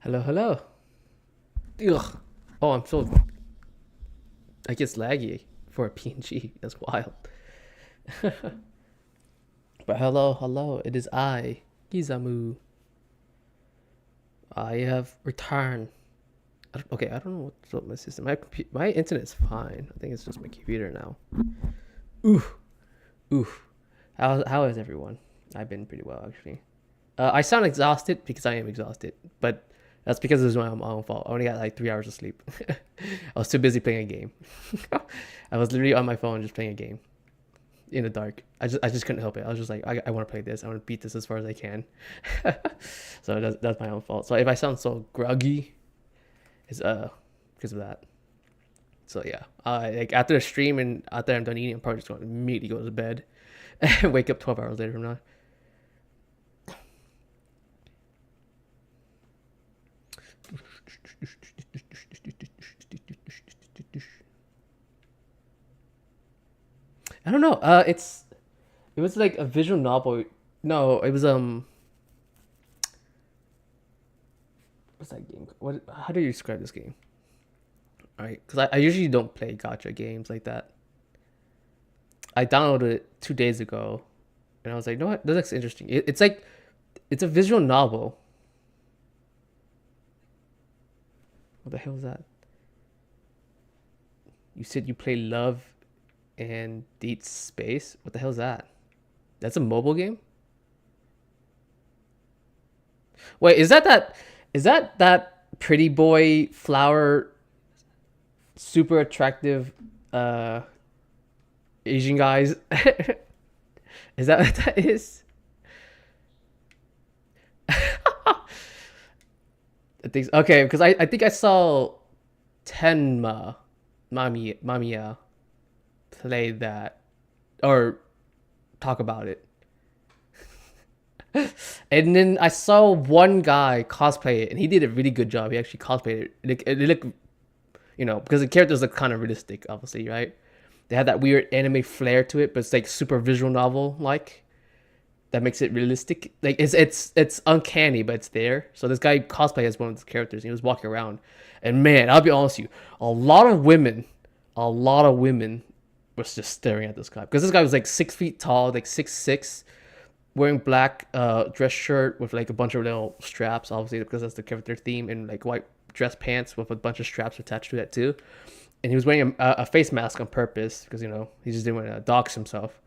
Hello, hello. Ugh. Oh, I'm so. I guess laggy for a PNG. That's wild. But hello, hello. It is I, Kizamu. I have returned. Okay, I don't know what's up with my system. My internet's fine. I think it's just my computer now. Ooh, ooh. How is everyone? I've been pretty well actually. I sound exhausted because I am exhausted, but that's because it was my own fault. I only got like 3 hours of sleep. I was too busy playing a game. I was literally on my phone just playing a game in the dark. I just couldn't help it. I was just like, I want to play this. I want to beat this as far as I can. So that's my own fault. So if I sound so groggy, it's because of that. So yeah, like after the stream and after I'm done eating, I'm probably just going to immediately go to bed and wake up 12 hours later from now. I don't know. It was like a visual novel. No, it was what's that game? What? How do you describe this game? All right, because I usually don't play gacha games like that. I downloaded it 2 days ago, and I was like, you know what? That looks interesting. It's like it's a visual novel. What the hell is that? You said you play Love and Deep Space. What the hell is that? That's a mobile game. Wait, is that pretty boy flower super attractive uh Asian guys? Is that what that is? I think okay, because I think I saw Tenma Mamiya play that or talk about it. And then I saw one guy cosplay it, and he did a really good job. He actually cosplayed it. It looked, because the characters look kind of realistic, obviously, right? They had that weird anime flair to it, but it's like super visual novel like. That makes it realistic. Like it's uncanny, but it's there. So this guy cosplayed as one of the characters, and he was walking around, and man, I'll be honest with you, a lot of women was just staring at this guy because this guy was like 6 feet tall, like 6'6", wearing black dress shirt with like a bunch of little straps, obviously because that's the character theme, and like white dress pants with a bunch of straps attached to that too. And he was wearing a face mask on purpose because he just didn't want to dox himself.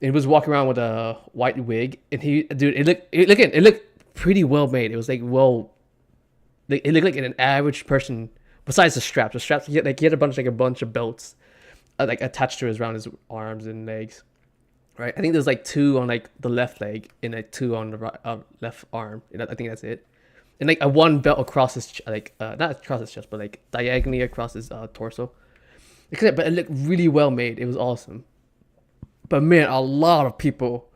And he was walking around with a white wig, and it looked pretty well made. It was like it looked like an average person. Besides the straps, he had a bunch of belts, like attached to around his arms and legs. Right, I think there's like two on like the left leg and like two on the right, left arm. I think that's it. And like a one belt across his not across his chest, but like diagonally across his torso. But it looked really well made. It was awesome. But man, a lot of people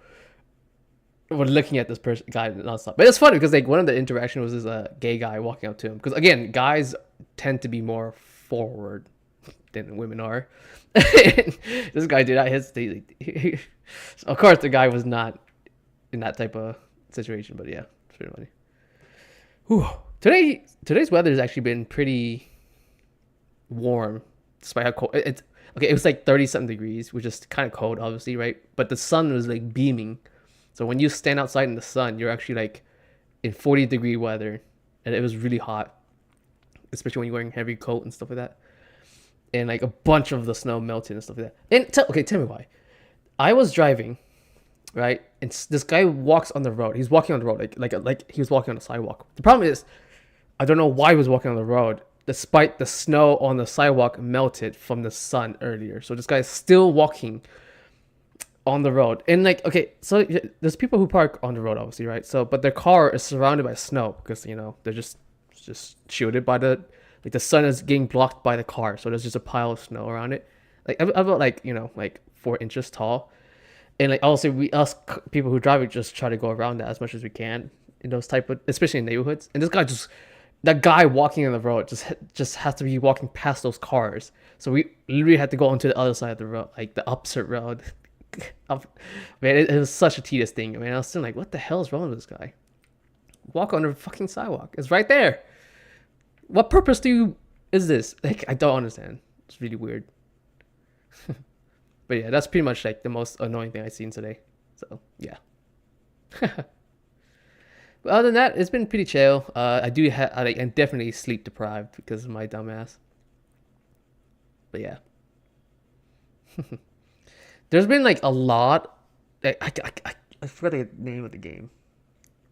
were looking at this person guy nonstop. But it's funny because like one of the interaction was this gay guy walking up to him. Because again, guys tend to be more forward than women are. This guy did not hesitate. Of course, the guy was not in that type of situation. But yeah, it's pretty funny. Whew. Today's weather has actually been pretty warm, despite how cold it's. Okay, it was like 30 something degrees, which is kind of cold, obviously, right? But the sun was like beaming. So when you stand outside in the sun, you're actually like in 40-degree weather. And it was really hot, especially when you're wearing heavy coat and stuff like that. And like a bunch of the snow melted and stuff like that. And tell me why. I was driving, right? And this guy walks on the road. He's walking on the road, like he was walking on the sidewalk. The problem is, I don't know why he was walking on the road, despite the snow on the sidewalk melted from the sun earlier. So this guy is still walking on the road. And like, okay, so there's people who park on the road, obviously, right? So, but their car is surrounded by snow because, they're just shielded by the sun is getting blocked by the car. So there's just a pile of snow around it. Like, about like, like 4 inches tall. And like, also us people who drive it just try to go around that as much as we can in those type of, especially in neighborhoods. And this guy that guy walking on the road just has to be walking past those cars. So we literally had to go onto the other side of the road, like the opposite road. Man, it was such a tedious thing. I mean, I was still like, what the hell is wrong with this guy? Walk on the fucking sidewalk. It's right there. What purpose is this? Like, I don't understand. It's really weird. But yeah, that's pretty much like the most annoying thing I've seen today. So yeah. But other than that, it's been pretty chill. I'm definitely sleep deprived because of my dumbass. But yeah. There's been like a lot. I forgot the name of the game,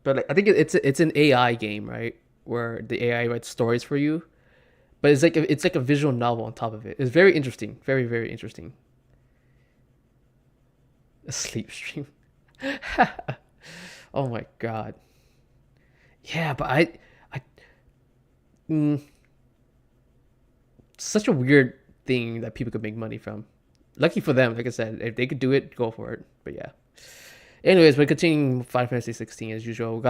but like, I think it's an AI game, right? Where the AI writes stories for you, but it's like a visual novel on top of it. It's very interesting, very very interesting. A sleep stream. Oh my god. Yeah, but such a weird thing that people could make money from. Lucky for them, like I said, if they could do it, go for it. But yeah. Anyways, we're continuing Final Fantasy 16 as usual.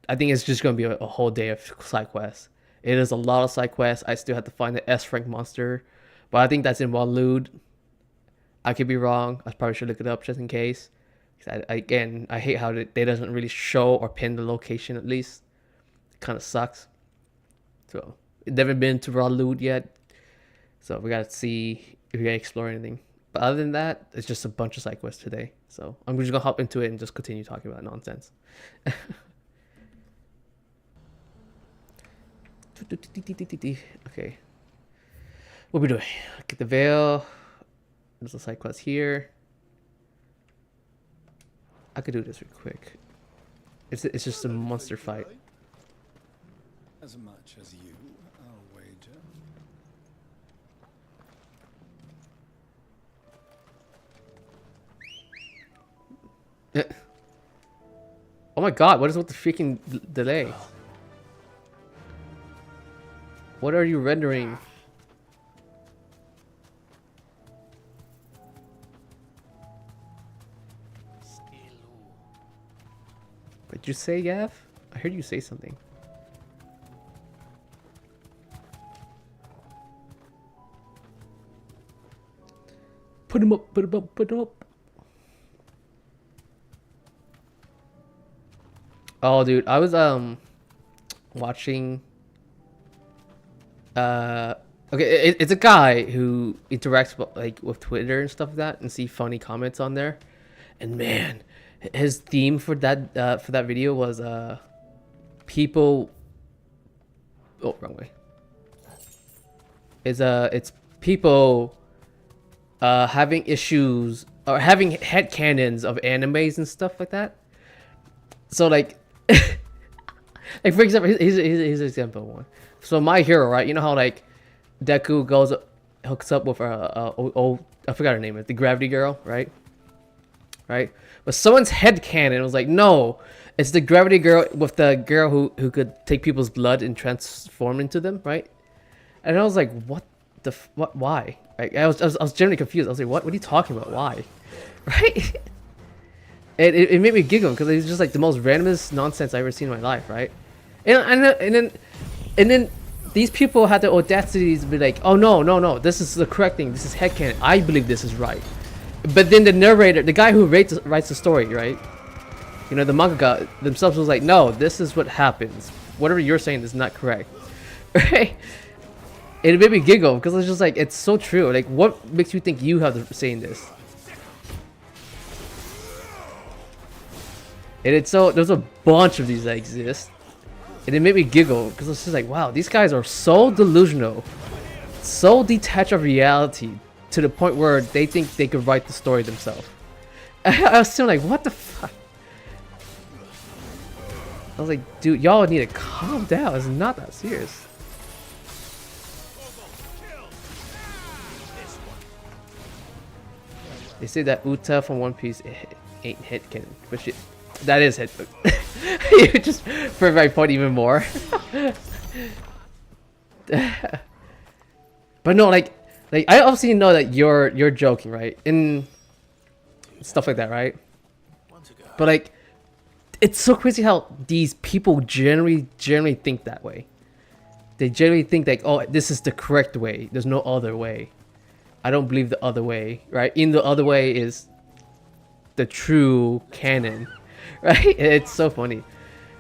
I think it's just gonna be a whole day of side quests. It is a lot of side quests. I still have to find the S rank monster, but I think that's in Wooo. I could be wrong. I probably should look it up just in case. I hate how they doesn't really show or pin the location at least. It kind of sucks. So, never been to Wooo yet. So we gotta see if we can explore anything. But other than that, it's just a bunch of side quests today. So I'm just gonna hop into it and just continue talking about nonsense. Okay. What are we doing? Get the veil. There's a side quest here. I could do this real quick. It's just a monster fight. As much as you, I'll wager. Oh my god, what is with the freaking delay? What are you rendering? What did you say, Gav? I heard you say something. Put him up, put him up, put him up. Oh, dude, I was watching. Okay, it's a guy who interacts like with Twitter and stuff like that, and see funny comments on there. And man, his theme for that video was people. Oh, wrong way. It's people having issues or having headcanons of animes and stuff like that. So like. Like for example, here's an example one. So My Hero, right? You know how like Deku hooks up with I forgot her name, the Gravity Girl, right? Right? But someone's headcanon was like, no, it's the Gravity Girl with the girl who could take people's blood and transform into them, right? And I was like, what? Why? Like, I was genuinely confused. I was like, what are you talking about? Why? Right? It made me giggle because it was just like the most randomest nonsense I've ever seen in my life, right? And then these people had the audacity to be like, oh no, this is the correct thing. This is headcanon. I believe this is right. But then the narrator, the guy who writes the story, right? You know, the mangaka themselves was like, no, this is what happens. Whatever you're saying is not correct, right? It made me giggle because it's just like, it's so true. Like, what makes you think you have to say this? And it's so, there's a bunch of these that exist. And it made me giggle because it's just like, wow, these guys are so delusional, so detached of reality to the point where they think they could write the story themselves. I was still like, what the fuck? I was like, dude, y'all need to calm down. It's not that serious. They say that Uta from One Piece ain't headcanon, but shit. That is head. You just prove my point even more. But no, like I obviously know that you're joking, right? And stuff like that, right? But like, it's so crazy how these people generally think that way. They generally think like, oh, this is the correct way. There's no other way. I don't believe the other way, right? In the other way is the true canon. Right? It's so funny.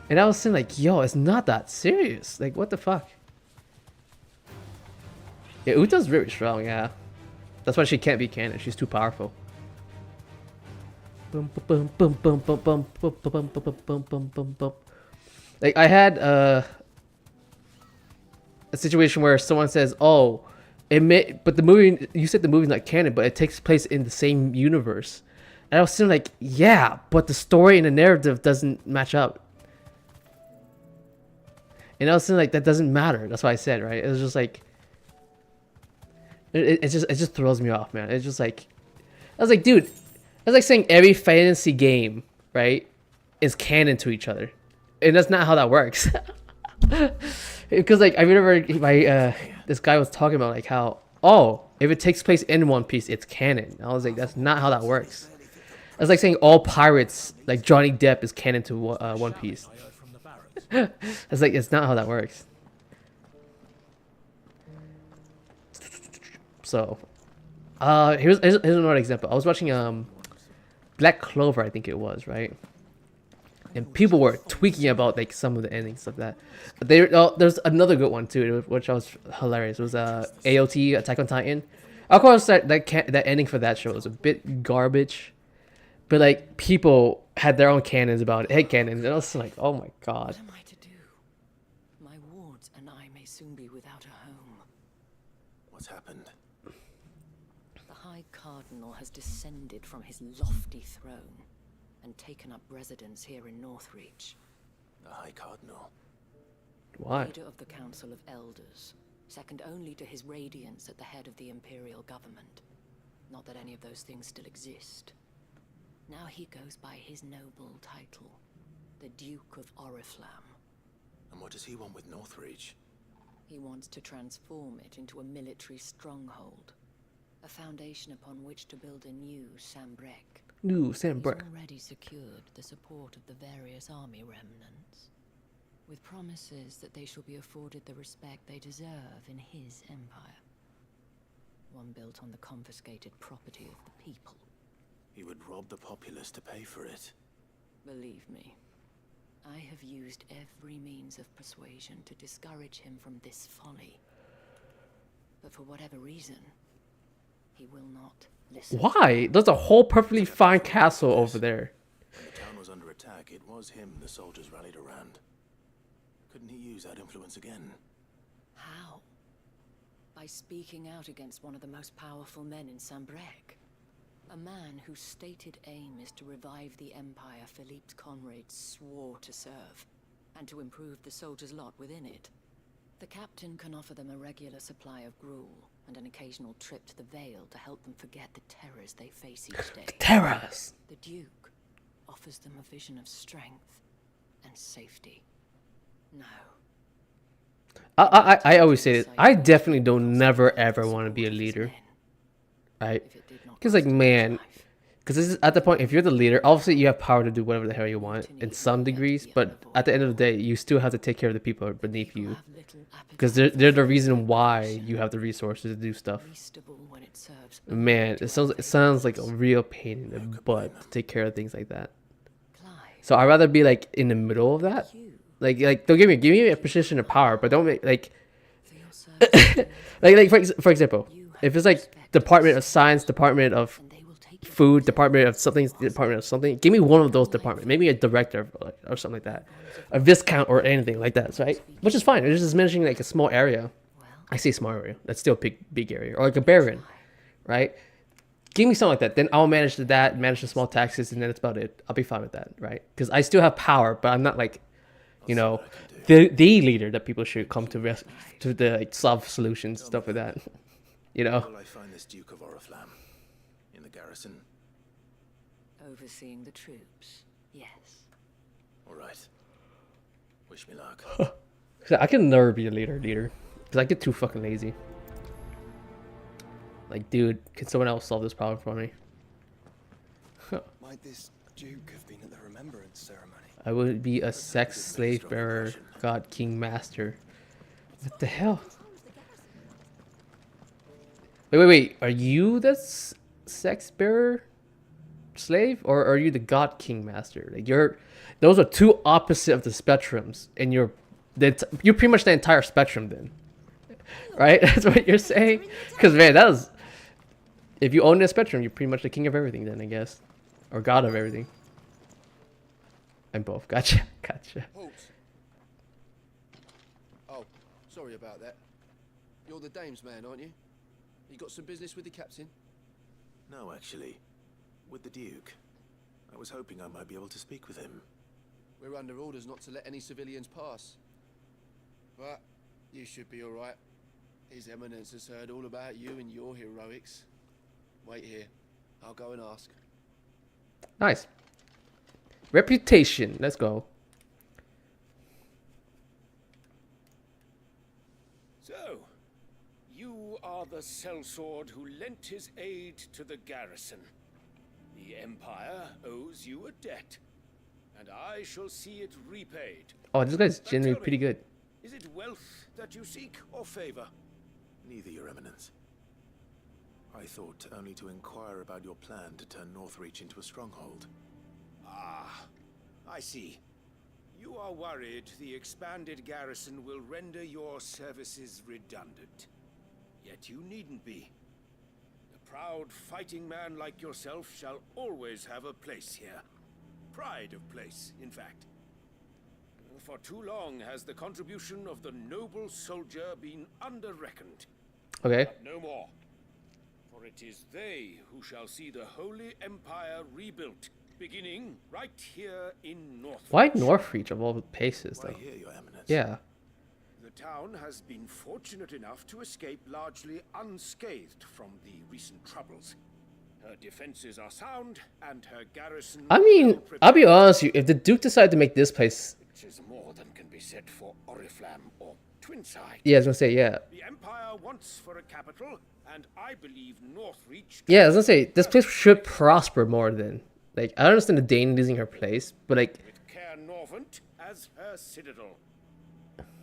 And I was saying like, yo, it's not that serious. Like, what the fuck? Yeah, Uta's very strong, yeah. That's why she can't be canon. She's too powerful. Boom, boom, boom, boom, boom, boom, boom, boom, boom, boom, boom, boom, boom, boom. Like I had a situation where someone says, "Oh, but the movie you said the movie's not canon, but it takes place in the same universe." And I was sitting like, "Yeah, but the story and the narrative doesn't match up." And I was saying like that doesn't matter. That's what I said, right? It was just like it just throws me off, man. It's just like I was like, dude, that's like saying every fantasy game, right, is canon to each other, and that's not how that works. Because like I remember this guy was talking about like how if it takes place in One Piece, it's canon. I was like, that's not how that works. It's like saying all pirates like Johnny Depp is canon to One Piece. It's like it's not how that works. So, here's another example. I was watching Black Clover, I think it was, right? And people were tweaking about like some of the endings of that. But there's another good one too, which was hilarious. It was AOT Attack on Titan. Of course, that ending for that show was a bit garbage, but like people had their own canons about it, head canons, and I was like, oh my god. What am I to do? My wards and I may soon be without a home. What's happened? The High Cardinal has descended from his lofty throne and taken up residence here in Northreach. The High Cardinal. Why? Leader of the Council of Elders, second only to his Radiance at the head of the Imperial government. Not that any of those things still exist. Now he goes by his noble title, the Duke of Oriflamme. And what does he want with Northreach? He wants to transform it into a military stronghold, a foundation upon which to build a new Sambrek. New He's Sambrek. already secured the support of the various army remnants, with promises that they shall be afforded the respect they deserve in his empire. One built on the confiscated property of the people. He would rob the populace to pay for it. Believe me, I have used every means of persuasion to discourage him from this folly. But for whatever reason, he will not listen. Why? There's a whole perfectly fine castle over there. When the town was under attack, it was him the soldiers rallied around. Couldn't he use that influence again? How? By speaking out against one of the most powerful men in Sambrek. A man whose stated aim is to revive the empire Philippe's comrades swore to serve, and to improve the soldiers' lot within it. The captain can offer them a regular supply of gruel, and an occasional trip to the Vale to help them forget the terrors they face each day. Terrors! The Duke offers them a vision of strength and safety. No. I always say this. I definitely don't never ever want to be a leader. Right? Because like, man, because this is at the point, if you're the leader, obviously you have power to do whatever the hell you want in some degrees, but at the end of the day, you still have to take care of the people beneath you, because they're the reason why you have the resources to do stuff. Man, it sounds like a real pain in the butt to take care of things like that. So I'd rather be like in the middle of that. Like don't give me a position of power, but don't make like like for example, if it's like Department of Science, Department of Food, Department of something, Department of something, give me one of those departments, maybe a director or something like that, a viscount or anything like that, right? Which is fine. It's just managing like a small area. I say small area. That's still a big area, or like a baron, right? Give me something like that. Then I'll manage that, manage the small taxes, and then that's about it. I'll be fine with that, right? Because I still have power, but I'm not like, you know, the leader that people should come to the like solve solutions, stuff like that. You know. Will I find this Duke of Oriflamme in the garrison? Overseeing the troops, yes. All right. Wish me luck. I can never be a leader, because I get too fucking lazy. Like, dude, can someone else solve this problem for me? Might this Duke have been at the remembrance ceremony? I would be a sex slave bearer, god king master. What the hell? Wait. Are you the sex bearer slave, or are you the god king master? Like those are two opposite of the spectrums, and you're pretty much the entire spectrum then. right? That's what you're saying. Because man, that was if you own the spectrum, you're pretty much the king of everything, then I guess, or god of everything. I'm both. Gotcha. Gotcha. Halt. Oh, sorry about that. You're the dame's man, aren't you? You got some business with the captain? No, actually. With the Duke. I was hoping I might be able to speak with him. We're under orders not to let any civilians pass. But you should be alright. His Eminence has heard all about you and your heroics. Wait here. I'll go and ask. Nice. Reputation. Let's go. So, you are the sellsword who lent his aid to the garrison. The Empire owes you a debt, and I shall see it repaid. Oh, this guy's But generally tell me, pretty good. Is it wealth that you seek, or favor? Neither, Your Eminence. I thought only to inquire about your plan to turn Northreach into a stronghold. Ah, I see. You are worried the expanded garrison will render your services redundant. Yet you needn't be. A proud fighting man like yourself shall always have a place here. Pride of place, in fact. For too long has the contribution of the noble soldier been under-reckoned. Okay. But no more. For it is they who shall see the Holy Empire rebuilt, beginning right here in Northreach. Why Northreach of all the places, Why though? here, Your Eminence? Yeah. The town has been fortunate enough to escape largely unscathed from the recent troubles. Her defenses are sound, and her garrison I mean, well I'll be prepared, honest with you. If the Duke decided to make this place, which is more than can be said for Oriflamme or Twinside. yeah, I was gonna say, yeah, The Empire wants for a capital, and I believe Northreach. yeah, I was gonna say this place should prosper more than like I understand the Dane losing her place, but like With Caer Norvent as her citadel.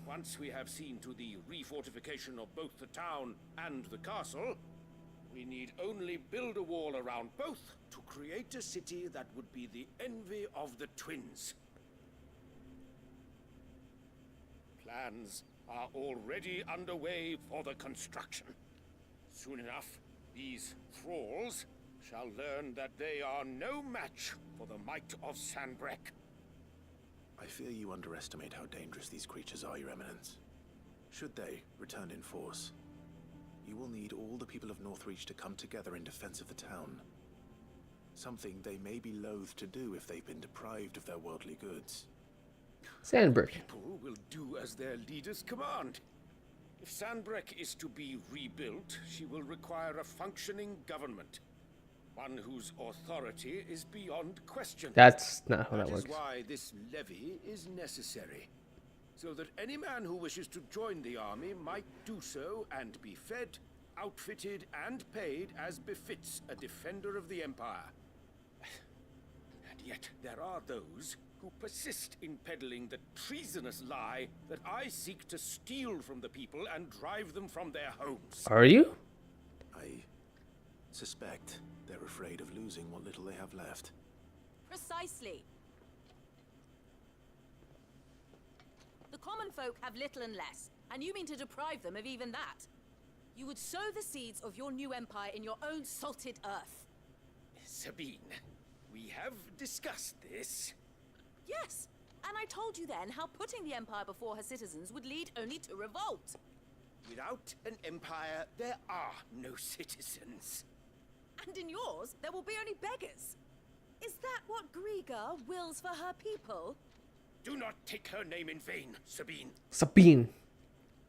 Once we have seen to the refortification of both the town and the castle, we need only build a wall around both to create a city that would be the envy of the twins. Plans are already underway for the construction. Soon enough, these thralls shall learn that they are no match for the might of Sanbreque. I fear you underestimate how dangerous these creatures are, Your Eminence. Should they return in force, you will need all the people of Northreach to come together in defense of the town. Something they may be loath to do if they've been deprived of their worldly goods. Sandberg. People will do as their leaders command. If Sanbreque is to be rebuilt, she will require a functioning government. One whose authority is beyond question. That's not how that That is works. why this levy is necessary. So that any man who wishes to join the army might do so and be fed, outfitted, and paid as befits a defender of the Empire. And yet there are those who persist in peddling the treasonous lie that I seek to steal from the people and drive them from their homes. Are you? I suspect they're afraid of losing what little they have left. Precisely. The common folk have little and less, and you mean to deprive them of even that. You would sow the seeds of your new empire in your own salted earth. Sabine, we have discussed this. Yes, and I told you then how putting the empire before her citizens would lead only to revolt. Without an empire, there are no citizens. And in yours, there will be only beggars. Is that what Griga wills for her people? Do not take her name in vain, Sabine. Sabine.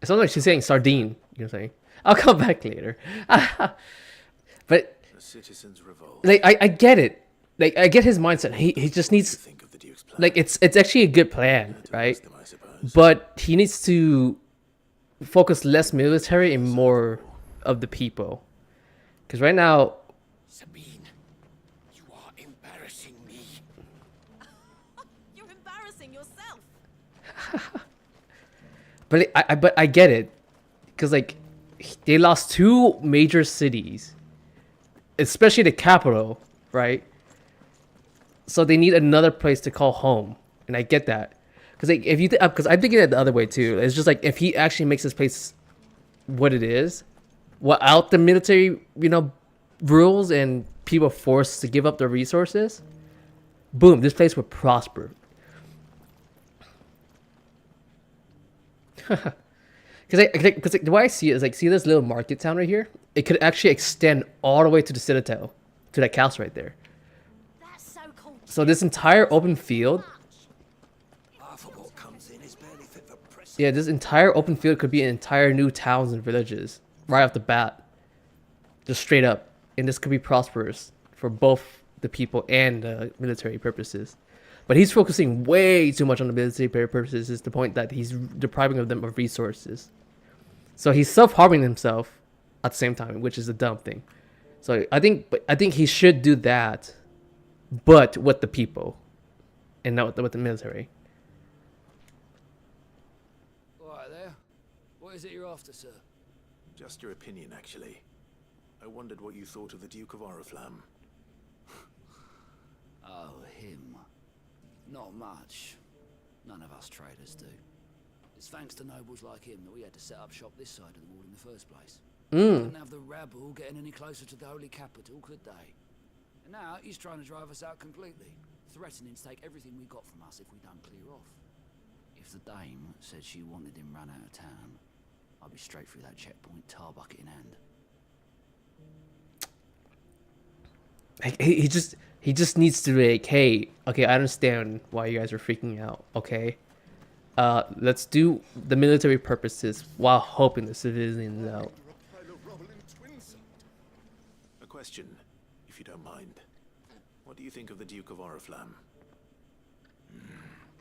It sounds like she's saying sardine. You know what I'm saying? I'll come back later. But The citizens revolt. like I get it. Like I get his mindset. He just needs Think of the Duke's plan. like it's actually a good plan, To right? host them, I suppose. But he needs to focus less military and more of the people. Because right now, Sabine, you are embarrassing me. You're embarrassing yourself. but I get it. Because like they lost two major cities, especially the capital, right? So they need another place to call home, and I get that. Because like if you because I'm thinking it the other way too. It's just like if he actually makes this place what it is, without the military, rules and people forced to give up their resources, boom, this place would prosper. Because the way I see it is like, see this little market town right here? It could actually extend all the way to the citadel, to that castle right there. That's so cool. So this entire open field, Half of what comes in is barely fit for press. yeah, this entire open field could be entire new towns and villages right off the bat, just straight up, and this could be prosperous for both the people and the military purposes. But he's focusing way too much on the military purposes, to the point that he's depriving of them of resources. So he's self-harming himself at the same time, which is a dumb thing. So I think he should do that, but with the people, and not with the military. All right there. What is it you're after, sir? Just your opinion, actually. I wondered what you thought of the Duke of Oriflamme. Oh, him. Not much. None of us traders do. It's thanks to nobles like him that we had to set up shop this side of the wall in the first place. Couldn't have the rabble getting any closer to the holy capital, could they? And now he's trying to drive us out completely, threatening to take everything we got from us if we don't clear off. If the dame said she wanted him run out of town, I'd be straight through that checkpoint, tar bucket in hand. He just needs to be like, hey, okay, I understand why you guys are freaking out, okay? Let's do the military purposes while helping the civilians out. A question, if you don't mind. What do you think of the Duke of Oriflamme?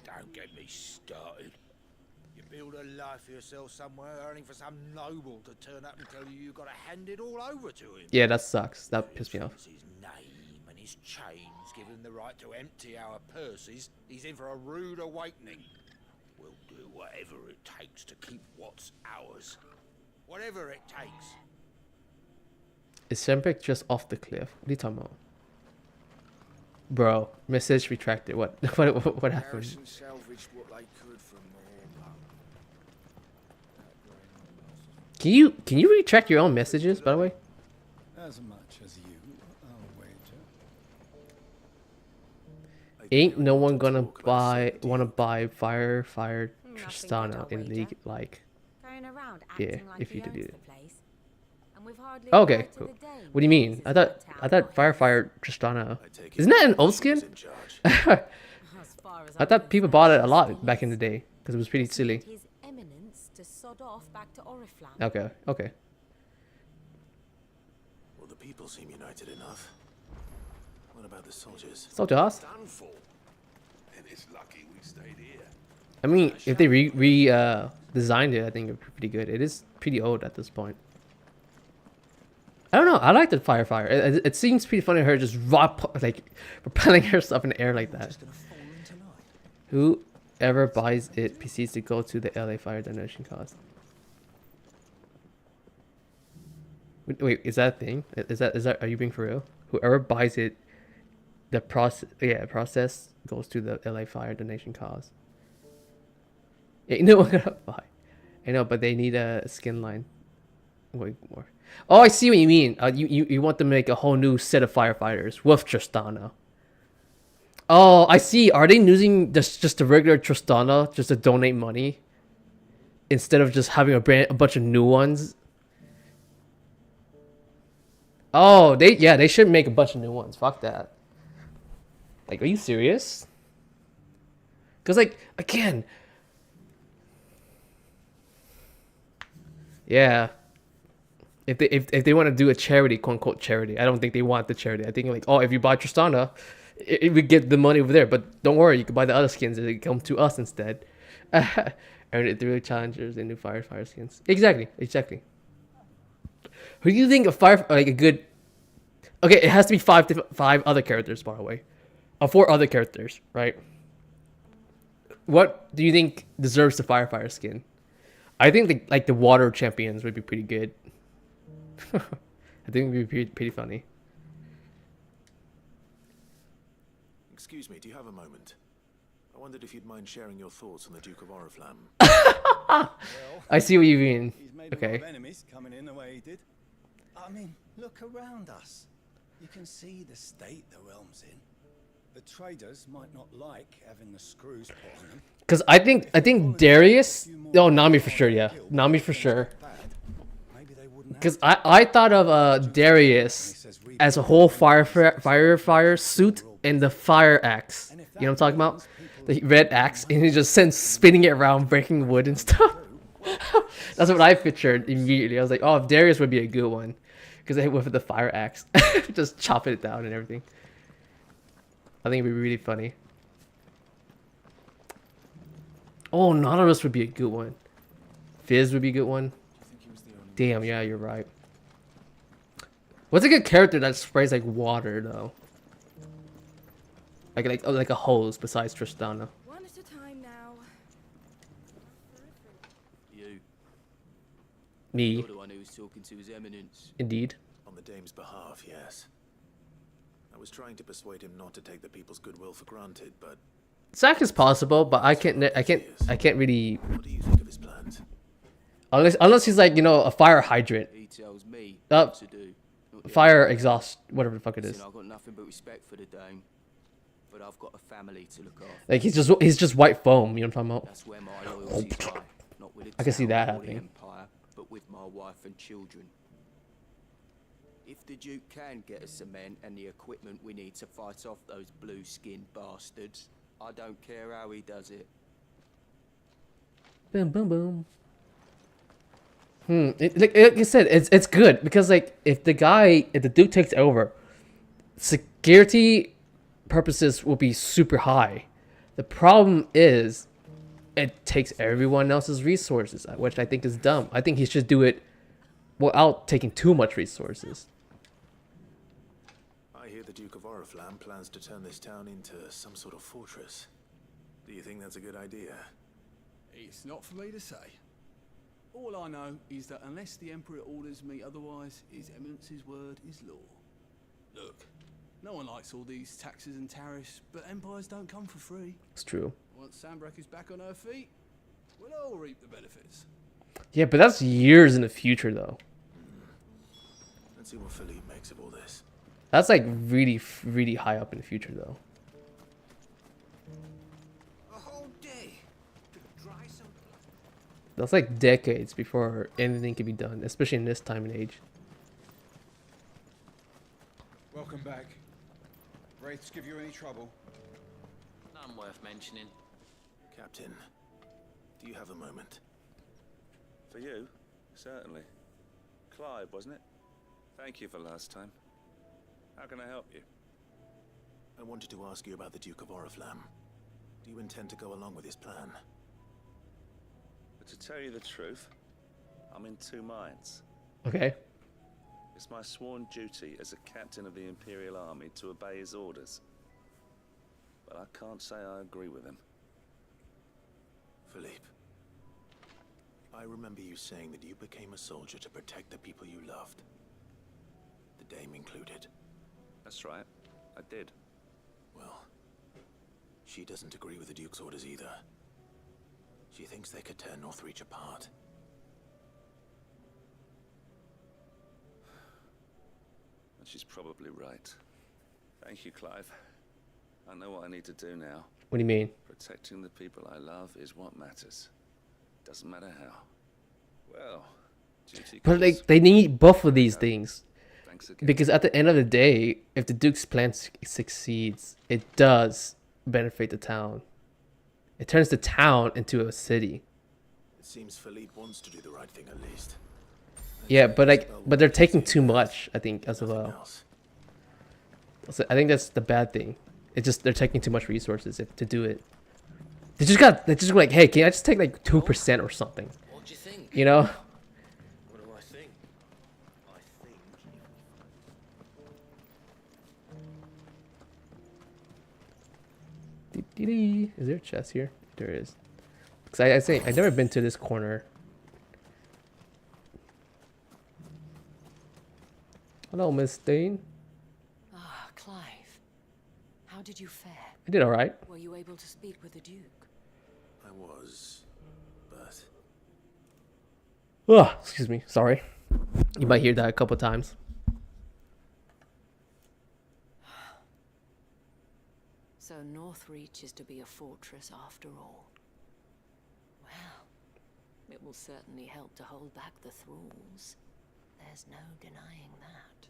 Don't get me started. You build a life for yourself somewhere, earning for some noble to turn up and tell you got to hand it all over to him. Yeah, that sucks. That pissed me off. His name and his chains give him the right to empty our purses. He's in for a rude awakening. We'll do whatever it takes to keep what's ours. Whatever it takes. Is Sembek just off the cliff? What are you talking about? Bro, message retracted. What happened? Garrison salvaged what they could from there, Can you retract your own messages, by the way? As much as you, I'll wager. Ain't no one gonna wanna buy Fire Tristana in League, like. Going around Yeah, acting like if he you did owns it. the place. And we've hardly Okay, arrived to cool. the day What do you when mean? this I is thought the I town thought hall. Fire Tristana. I take it Isn't that an old he skin? was in charge. As far as I thought people bought it a lot back in the day because it was pretty silly. His Eminence to sod off back to Oriflamme. Okay. Well, the people seem united enough. What about the soldiers? Soldier House. done for. And it's lucky we stayed here. I mean, if they designed it, I think it'd be pretty good. It is pretty old at this point. I don't know. I like the Fire. It seems pretty funny her just propelling herself in the air like that. Whoever buys it proceeds to go to the LA Fire donation cause. Wait, is that a thing? Is that? Are you being for real? Whoever buys it, the process goes to the LA Fire donation cause. Yeah, you know what I'm gonna buy. I know, but they need a skin line. Wait more. Oh, I see what you mean. You want to make a whole new set of firefighters with Tristana. Oh, I see. Are they using just the regular Tristana just to donate money instead of just having a bunch of new ones? Oh, they should make a bunch of new ones. Fuck that. Like, are you serious? Cause like again. Yeah. If they want to do a charity, quote unquote charity, I don't think they want the charity. I think like, oh, if you buy Tristana, it would get the money over there. But don't worry, you can buy the other skins and they come to us instead. Earn it through challengers and new fire skins. Exactly. Who do you think a good? Okay, it has to be five other characters, by the way, or 4 other characters, right? What do you think deserves the Firefire skin? I think the water champions would be pretty good. I think it would be pretty funny. Excuse me, do you have a moment? I wondered if you'd mind sharing your thoughts on the Duke of Oriflamme. I see what you mean. made a lot of enemies coming in the way he did. I mean, look around us. You can see the state the realm's in. The traders might not like having the screws put on them. Because I think Darius. Oh, Nami for sure. Yeah, Nami for sure. Because I thought of Darius as a whole fire suit and the fire axe. You know what I'm talking about? The red axe, and he just sends spinning it around, breaking wood and stuff. That's what I pictured immediately. I was like, oh, if Darius would be a good one, because they hit with the fire axe, just chop it down and everything. I think it'd be really funny. Oh, Nautilus would be a good one. Fizz would be a good one. Damn, yeah, you're right. What's a good character that sprays like water though? Like a hose besides Tristana. One at a time now. You. Me. You're the one who was talking to His Eminence. Indeed. On the Dame's behalf, yes. I was trying to persuade him not to take the people's goodwill for granted, but Zack is possible, but I can't really. what do you think of his plans? Unless he's like, you know, a fire hydrant. He tells me what to do. not the Fire other. exhaust, whatever the fuck it is. Listen, I've got nothing but respect for the Dame, but I've got a family to look after. Like he's just white foam, you know what I'm talking about? That's where my loyalties lie. Not with the I can see that town or the happening. Empire, but with my wife and children. If the Duke can get us cement and the equipment we need to fight off those blue-skinned bastards, I don't care how he does it. Boom, boom, boom. Like I said, it's good because like if the Duke takes over, security purposes will be super high. The problem is, it takes everyone else's resources, which I think is dumb. I think he should do it without taking too much resources. I hear the Duke of Oriflamme plans to turn this town into some sort of fortress. Do you think that's a good idea? It's not for me to say. All I know is that unless the Emperor orders me otherwise, His Eminence's word is law. Look, no one likes all these taxes and tariffs, but empires don't come for free. It's true. Once Sanbreque is back on her feet, we'll all reap the benefits. Yeah, but that's years in the future, though. Let's see what Philippe makes of all this. That's like really, really high up in the future, though. A whole day to dry some. That's like decades before anything can be done, especially in this time and age. Welcome back. Wraiths give you any trouble? None worth mentioning. Captain, do you have a moment? For you? Certainly. Clive, wasn't it? Thank you for last time. How can I help you? I wanted to ask you about the Duke of Oriflamme. Do you intend to go along with his plan? But to tell you the truth, I'm in two minds. Okay. It's my sworn duty as a captain of the Imperial Army to obey his orders. But I can't say I agree with him. Philippe, I remember you saying that you became a soldier to protect the people you loved. The Dame included. That's right, I did. Well, she doesn't agree with the Duke's orders either. She thinks they could tear Northreach apart. And she's probably right. Thank you, Clive. I know what I need to do now. What do you mean? Protecting the people I love is what matters. Doesn't matter how. Well, duty But like calls. they need both of these things. Thanks again. Because at the end of the day, if the Duke's plan succeeds, it does benefit the town. It turns the town into a city. It seems Philippe wants to do the right thing at least. Yeah, but they're taking too much, I think, as Nothing well. else. So I think that's the bad thing. It's just they're taking too much resources to do it. They just like, hey, can I just take like 2% or something? What do you think? You know? What do I think? I think. Is there a chest here? There is. Because I say I've never been to this corner. Hello, Miss Stain. Ah, Clive. How did you fare? I did all right. Were you able to speak with the Duke? I was, but Oh, excuse me. Sorry. You might hear that a couple times. So Northreach is to be a fortress after all. Well, it will certainly help to hold back the thralls. There's no denying that.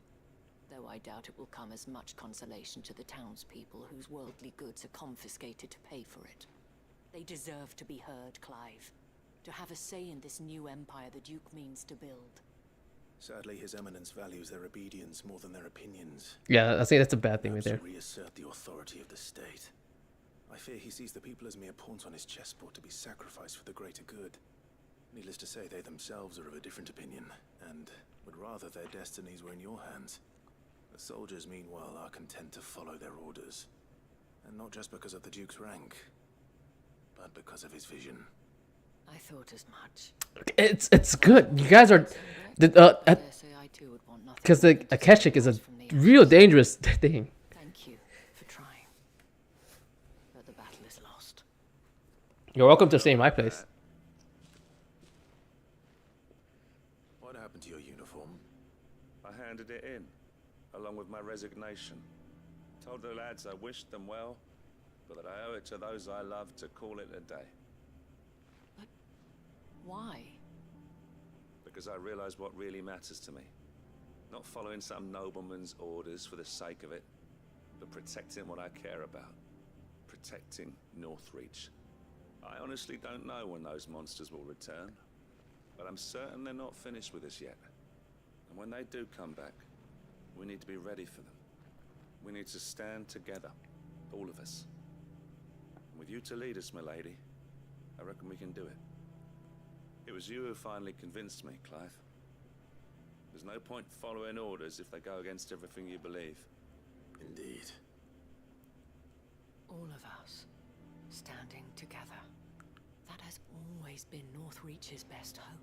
Though I doubt it will come as much consolation to the townspeople whose worldly goods are confiscated to pay for it. They deserve to be heard, Clive. To have a say in this new empire the Duke means to build. Sadly, His Eminence values their obedience more than their opinions. Yeah, I think that's a bad thing right there. To reassert the authority of the state. I fear he sees the people as mere pawns on his chessboard to be sacrificed for the greater good. Needless to say, they themselves are of a different opinion, and would rather their destinies were in your hands. The soldiers, meanwhile, are content to follow their orders. And not just because of the Duke's rank, but because of his vision. I thought as much. It's good. You guys are... Because the Akashic is a real dangerous thing. Thank you for trying. But the battle is lost. You're welcome to stay in my place. What happened to your uniform? I handed it in, along with my resignation. Told the lads I wished them well, but that I owe it to those I love to call it a day. But why? Because I realize what really matters to me. Not following some nobleman's orders for the sake of it, but protecting what I care about. Protecting Northreach. I honestly don't know when those monsters will return, but I'm certain they're not finished with us yet. And when they do come back, we need to be ready for them. We need to stand together, all of us. And with you to lead us, milady, I reckon we can do it. It was you who finally convinced me, Clive. There's no point following orders if they go against everything you believe. Indeed. All of us, standing together. That has always been Northreach's best hope,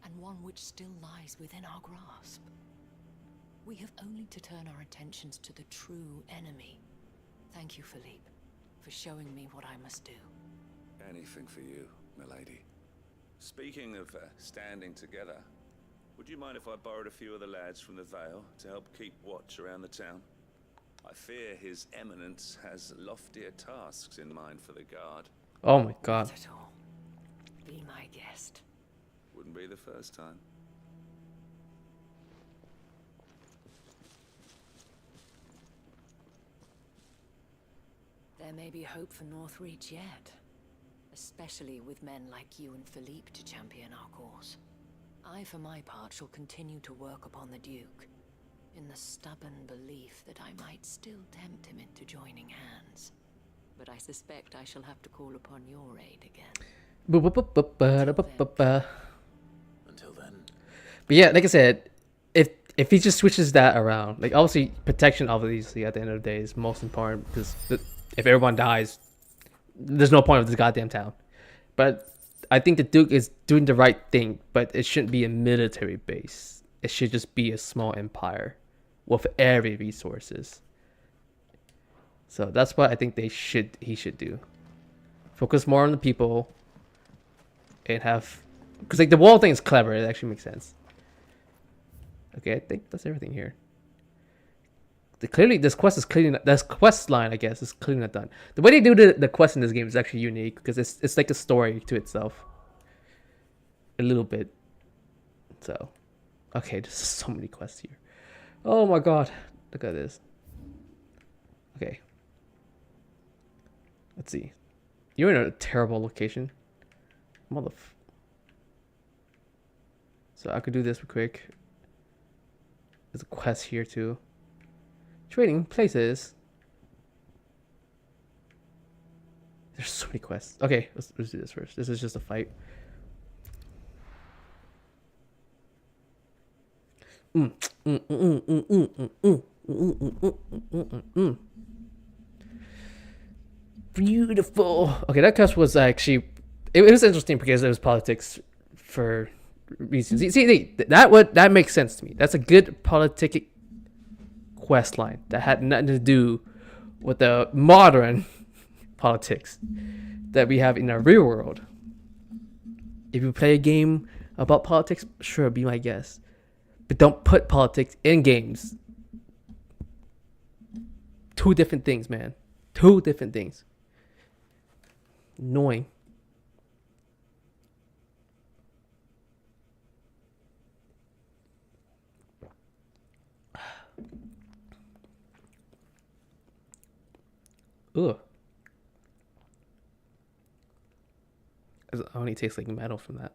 and one which still lies within our grasp. We have only to turn our attentions to the true enemy. Thank you, Philippe, for showing me what I must do. Anything for you, milady. Speaking of standing together, would you mind if I borrowed a few of the lads from the Vale to help keep watch around the town? I fear His Eminence has loftier tasks in mind for the guard. Oh my god. Not at all. Be my guest. Wouldn't be the first time. There may be hope for Northreach yet. Especially with men like you and Philippe to champion our cause. I, for my part, shall continue to work upon the Duke, in the stubborn belief that I might still tempt him into joining hands. But I suspect I shall have to call upon your aid again. Until then. But yeah, like I said, if he just switches that around, like obviously protection obviously at the end of the day is most important, because if everyone dies, there's no point of this goddamn town. But I think the Duke is doing the right thing, but it shouldn't be a military base. It should just be a small empire with every resources. So that's what I think he should do. Focus more on the people and have, because like the wall thing is clever. It actually makes sense. Okay, I think that's everything here. Clearly, this quest line, I guess, is clearly not done. The way they do the quest in this game is actually unique, because it's like a story to itself. A little bit. So, okay, there's so many quests here. Oh my god, look at this. Okay. Let's see. You're in a terrible location. So I could do this real quick. There's a quest here too. Trading places. There's so many quests. Okay, let's do this first. This is just a fight. Beautiful. Okay, that quest was actually it was interesting because it was politics for reasons. See, that makes sense to me. That's a good politic quest line that had nothing to do with the modern politics that we have in our real world. If you play a game About politics, sure, be my guest. But don't put politics in games. Two different things, man. Two different things. Annoying. Ugh. It only tastes like metal from that.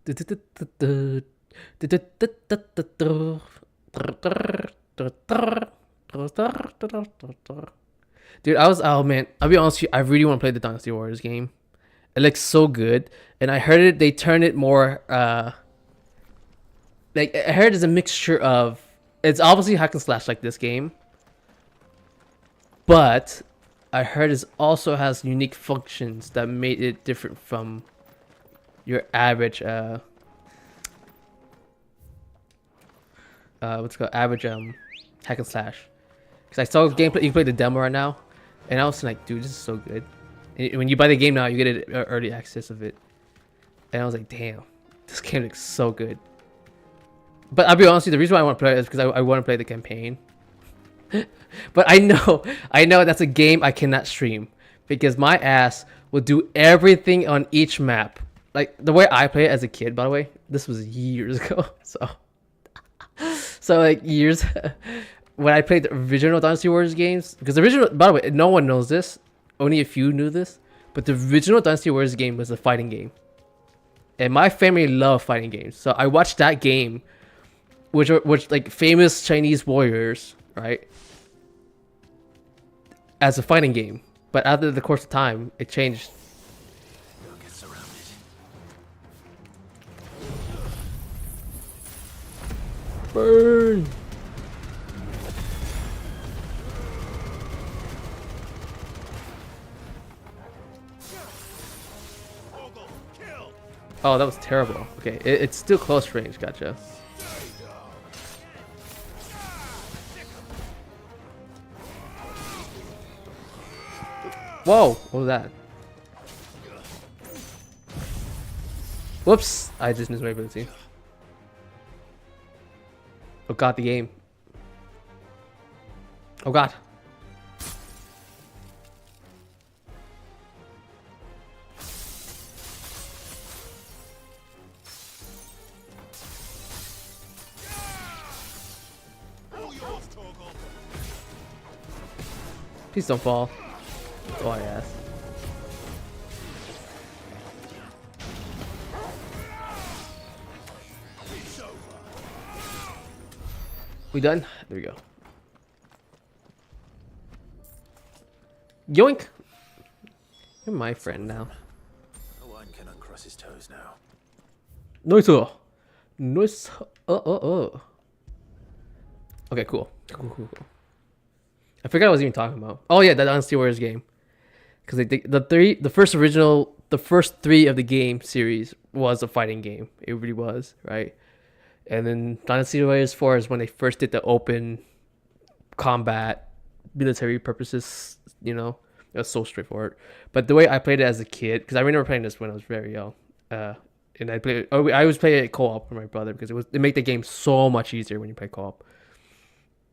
Dude, oh man, I'll be honest with you, I really want to play the Dynasty Warriors game. It looks so good, and I heard they turned it more like I heard it's a mixture of, it's obviously hack and slash like this game, but I heard it also has unique functions that made it different from your average what's it called, average hack and slash. Because I saw gameplay, you can play the demo right now, and I was like, dude, this is so good. And when you buy the game now, you get it early access of it, and I was like, damn, this game looks so good. But I'll be honest with you, the reason why I want to play it is because I want to play the campaign. But I know that's a game I cannot stream, because my ass will do everything on each map. Like the way I play it as a kid, by the way, this was years ago. So like years when I played the original Dynasty Warriors games, because the original, by the way, no one knows this, only a few knew this, but the original Dynasty Warriors game was a fighting game, and my family loved fighting games. So I watched that game, which like famous Chinese warriors, right, as a fighting game. But after the course of time, it changed. Burn. Oh, that was terrible. Okay, it's still close range. Gotcha. Whoa, what was that? Whoops, I just missed my ability. Oh god, the game. Oh god. Please don't fall. That's all I ask. We done? There we go. Yoink! You're my friend now. Owen can uncross his toes now. Nice. Nice. Okay, cool. Cool. I forgot what I was even talking about. Oh yeah, that Dynasty Warriors game. Because the first three of the game series was a fighting game. It really was, right? And then Dynasty Warriors 4 is when they first did the open combat, military purposes, you know. It was so straightforward. But the way I played it as a kid, because I remember playing this when I was very young, and I always played it co-op with my brother, because it made the game so much easier when you play co-op.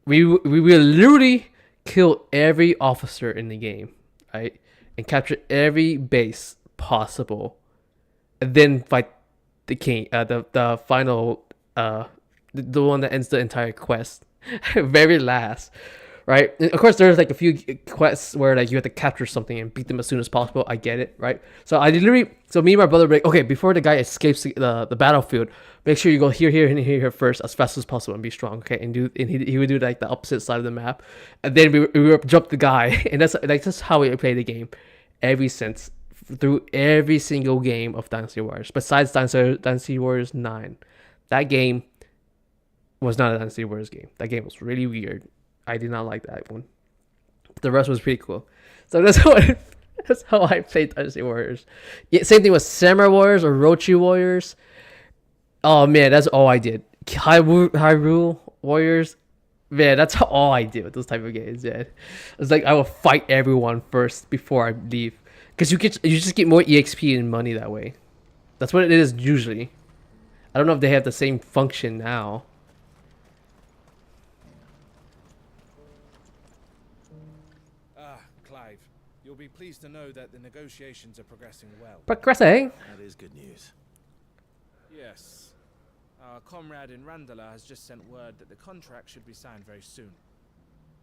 We will literally kill every officer in the game, right? And capture every base possible, and then fight the king, the final, the one that ends the entire quest, very last, right? And of course, there's like a few quests where like you have to capture something and beat them as soon as possible. I get it, right? So me and my brother were like, okay, before the guy escapes the battlefield, make sure you go here, and here first as fast as possible and be strong, okay? And he would do like the opposite side of the map, and then we would jump the guy, and that's how we play the game, through every single game of Dynasty Warriors, besides Dynasty Warriors 9. That game was not a Dynasty Warriors game. That game was really weird. I did not like that one. The rest was pretty cool. So that's how I played Dynasty Warriors. Yeah, same thing with Samurai Warriors or Orochi Warriors. Oh man, that's all I did. Hyrule Warriors. Man, that's all I do with those type of games, man. It's like I will fight everyone first before I leave. Because you just get more EXP and money that way. That's what it is usually. I don't know if they have the same function now. Ah, Clive. You'll be pleased to know that the negotiations are progressing well. Progressing? That is good news. Yes. Our comrade in Randala has just sent word that the contract should be signed very soon.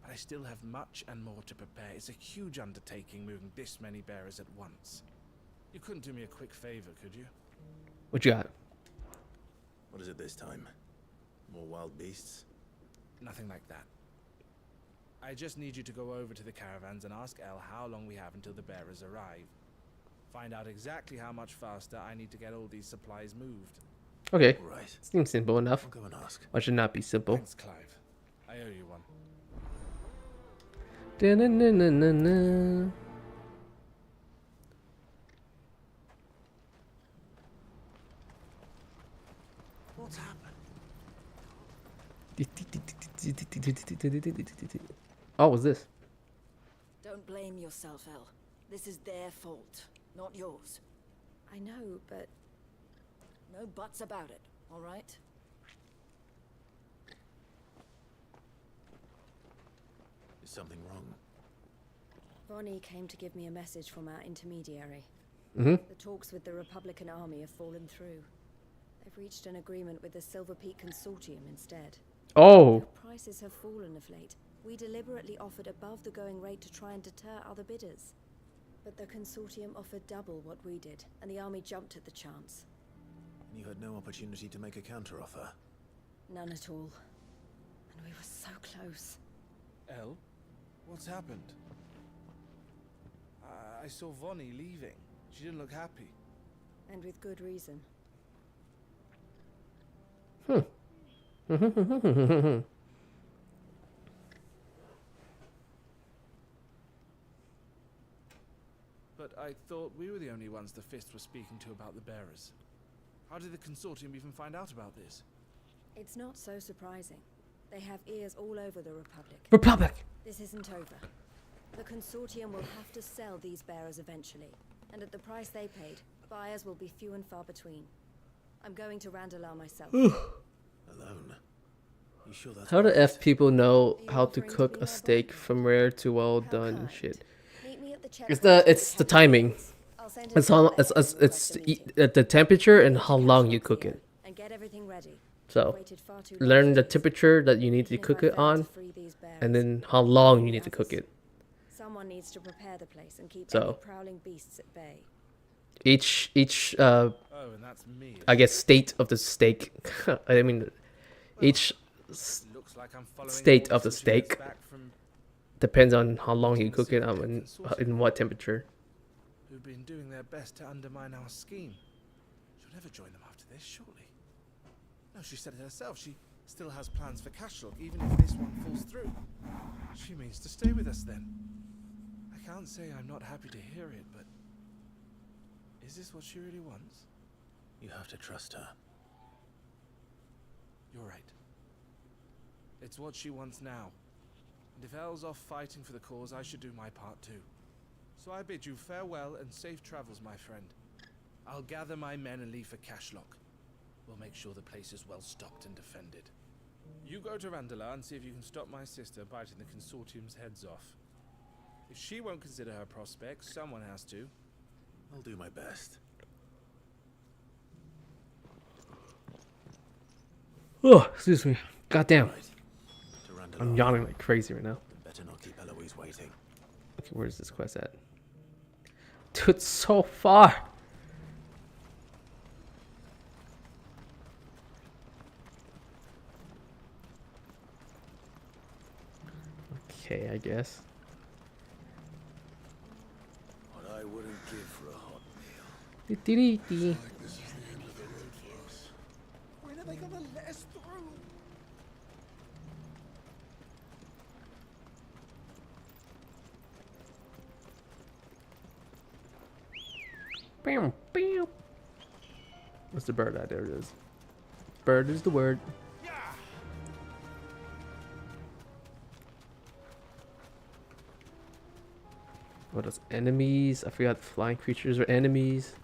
But I still have much and more to prepare. It's a huge undertaking moving this many bearers at once. You couldn't do me a quick favor, could you? What you got? What is it this time? More wild beasts? Nothing like that. I just need you to go over to the caravans and ask El how long we have until the bearers arrive. Find out exactly how much faster I need to get all these supplies moved. Okay. Right. Seems simple enough. I'll go and ask. Why should not be simple? Thanks, Clive. I owe you one. Da-na-na-na-na-na. What's happened? Oh, what's this? Don't blame yourself, El. This is their fault, not yours. I know, but no buts about it, all right? Is something wrong? Bonnie came to give me a message from our intermediary. Mm-hmm. The talks with the Republican Army have fallen through. They've reached an agreement with the Silver Peak Consortium instead. Oh. Their prices have fallen of late. We deliberately offered above the going rate to try and deter other bidders. But the Consortium offered double what we did, and the Army jumped at the chance. And you had no opportunity to make a counteroffer? None at all. And we were so close. El, what's happened? I saw Vonnie leaving. She didn't look happy. And with good reason. But I thought we were the only ones the Fist was speaking to about the bearers. How did the Consortium even find out about this? It's not so surprising. They have ears all over the Republic. Republic! This isn't over. The Consortium will have to sell these bearers eventually. And at the price they paid, buyers will be few and far between. I'm going to Randalar myself. Alone? You sure that's How the right? F people know how to cook a steak from rare to well done and shit? Meet me at the It's the timing. It's how it's the temperature and how long you cook it. And get everything ready. So learn the temperature that you need to cook it on, and then how long you need to cook it. Someone needs to prepare the place and keep So any prowling beasts at bay. each Oh, and that's me. I guess state of the steak. I mean, each Looks like I'm following state all of the suggestions steak back from depends on how long you cook it and in what temperature. who've been doing their best to undermine our scheme. She'll never join them after this, surely. No, she said it herself. She still has plans for Cashlock, even if this one falls through. She means to stay with us then. I can't say I'm not happy to hear it, but is this what she really wants? You have to trust her. You're right. It's what she wants now. And if Elle's off fighting for the cause, I should do my part too. So I bid you farewell and safe travels, my friend. I'll gather my men and leave for Cashlock. We'll make sure the place is well stocked and defended. You go to Randalar and see if you can stop my sister biting the Consortium's heads off. If she won't consider her prospects, someone has to. I'll do my best. Oh, excuse me. Goddamn. Right. To Randalar. I'm yawning like crazy right now. Better not keep Eloise waiting. Okay, where's this quest at? Dude, it's so far. Okay, I guess. What I wouldn't give for a hot meal. Dee-dee-dee-dee. When are they gonna let us through? Bam, bam. What's the bird? There it is. Bird is the word. What else? Enemies. I forgot flying creatures are enemies.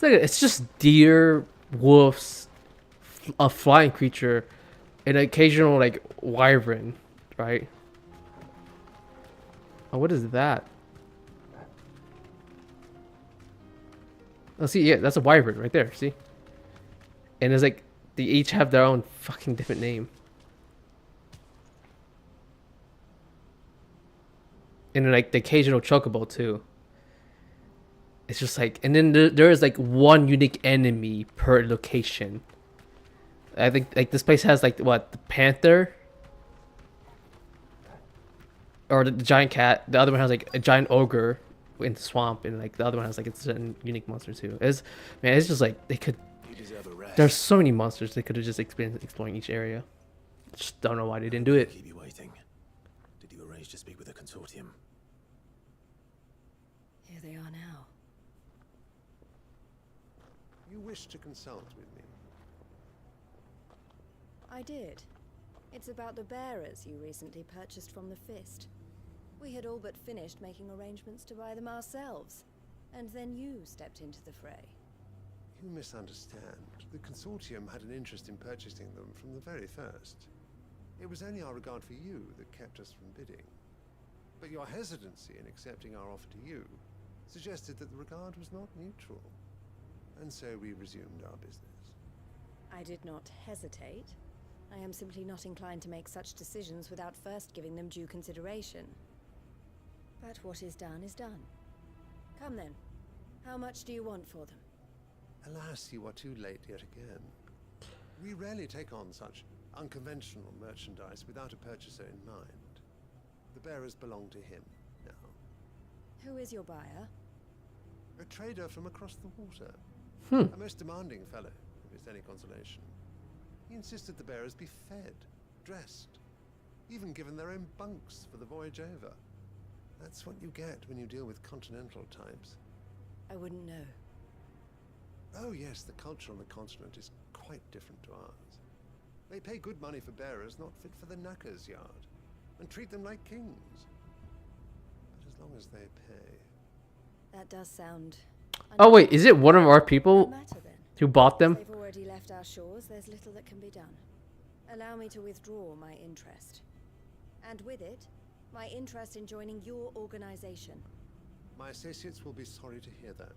It's just deer, wolves, a flying creature, an occasional like wyvern, right? Oh, what is that? Oh, see, yeah, that's a wyvern right there. See, and it's like they each have their own fucking different name. And then, like the occasional chocobo too. It's just like, and then there is like one unique enemy per location. I think like this place has like what, the panther, or the giant cat. The other one has like a giant ogre in the swamp, and like the other one has like a certain unique monster too. It's just like they could. There's so many monsters they could have just exploring each area. Just don't know why they didn't do it. Keep you waiting. Did you arrange to speak with the consortium? Here they are now. You wish to consult with me? I did. It's about the bearers you recently purchased from the Fist. We had all but finished making arrangements to buy them ourselves, and then you stepped into the fray. You misunderstand. The consortium had an interest in purchasing them from the very first. It was only our regard for you that kept us from bidding. But your hesitancy in accepting our offer to you suggested that the regard was not mutual. And so we resumed our business. I did not hesitate. I am simply not inclined to make such decisions without first giving them due consideration. But what is done is done. Come then. How much do you want for them? Alas, you are too late yet again. We rarely take on such unconventional merchandise without a purchaser in mind. The bearers belong to him now. Who is your buyer? A trader from across the water. A most demanding fellow, if it's any consolation. He insisted the bearers be fed, dressed, even given their own bunks for the voyage over. That's what you get when you deal with continental types. I wouldn't know. Oh yes, the culture on the continent is quite different to ours. They pay good money for bearers not fit for the knacker's yard, and treat them like kings. But as long as they pay... That does sound... Oh wait, is it one of our people who bought them? They've already left our shores, there's little that can be done. Allow me to withdraw my interest. And with it, my interest in joining your organization. My associates will be sorry to hear that.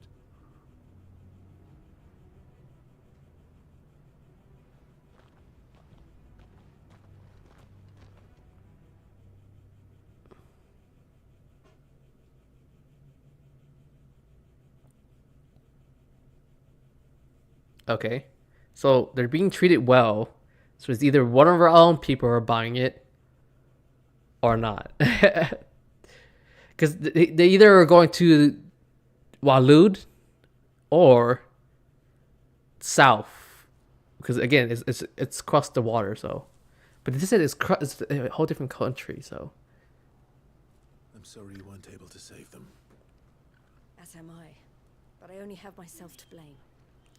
Okay, so they're being treated well, so it's either one of our own people are buying it or not. Because they either are going to Waloed or south, because again it's across the water. So, but this is it's a whole different country. So I'm sorry you weren't able to save them. As am I, but I only have myself to blame.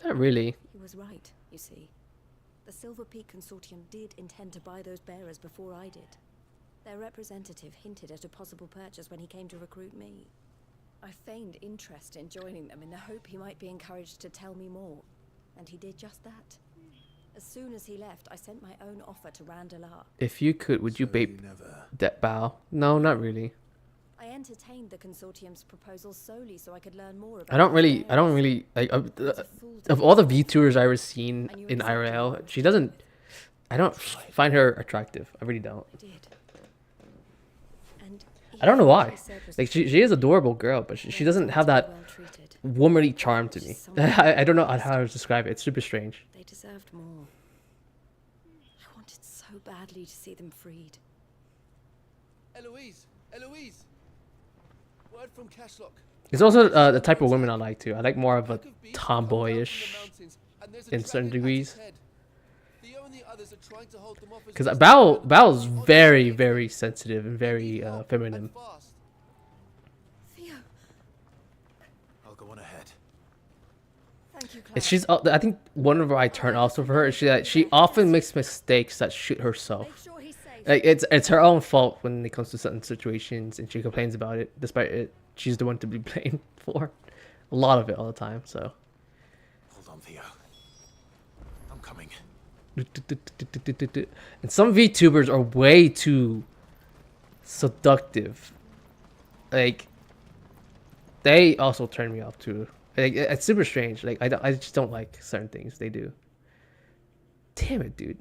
not really. He was right, you see. The Silver Peak Consortium did intend to buy those bearers before I did. Their representative hinted at a possible purchase when he came to recruit me. I feigned interest in joining them in the hope he might be encouraged to tell me more, and he did just that. As soon as he left, I sent my own offer to Randalar. If you could, would you that bow? No, not really. I entertained the consortium's proposal solely so I could learn more about I don't really like of all the VTubers I've ever seen in IRL. She doesn't. I don't find her attractive. I really don't. I don't know why. Like she is an adorable girl, but she doesn't have that womanly charm to me. I don't know how to describe it. It's super strange. They deserved more. I wanted so badly to see them freed. Eloise! Eloise! Word from Cashlock. It's also the type of women I like too. I like more of a tomboyish in certain degrees. Because Bao's very, very sensitive and very feminine. Theo. I'll go on ahead. Thank you, And she's I think one of I turn also for her is she often makes mistakes that shoot herself. Like it's her own fault when it comes to certain situations, and she complains about it. Despite it, she's the one to be blamed for a lot of it all the time. So. Hold on, Theo. I'm coming. And some VTubers are way too seductive. Like, they also turn me off too. Like, it's super strange. Like, I just don't like certain things they do. Damn it, dude.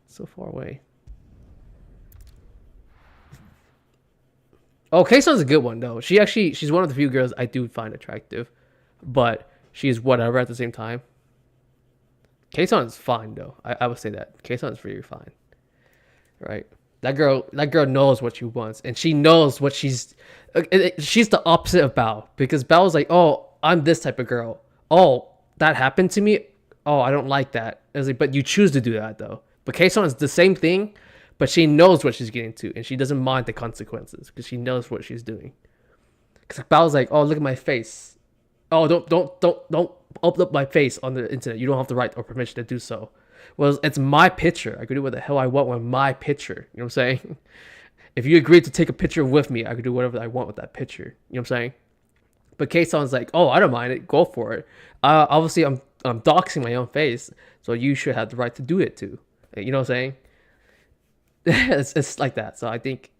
So far away. Oh, Kaysun's a good one though. She's one of the few girls I do find attractive, but she's whatever at the same time. Kaysun is fine though. I would say that Kaysun is very fine, right? That girl knows what she wants, and she knows what she's the opposite of Bao, because Bao's like, oh, I'm this type of girl. Oh, that happened to me. Oh, I don't like that. I was like, but you choose to do that though. But Kaysun is the same thing, but she knows what she's getting to, and she doesn't mind the consequences because she knows what she's doing. Because Bao's like, oh, look at my face. Oh, don't upload my face on the internet. You don't have the right or permission to do so. Well, it's my picture. I could do what the hell I want with my picture. You know what I'm saying? If you agree to take a picture with me, I could do whatever I want with that picture. You know what I'm saying? But Kaysun's like, oh, I don't mind it. Go for it. Obviously, I'm doxing my own face, so you should have the right to do it too. You know what I'm saying? it's like that. So I think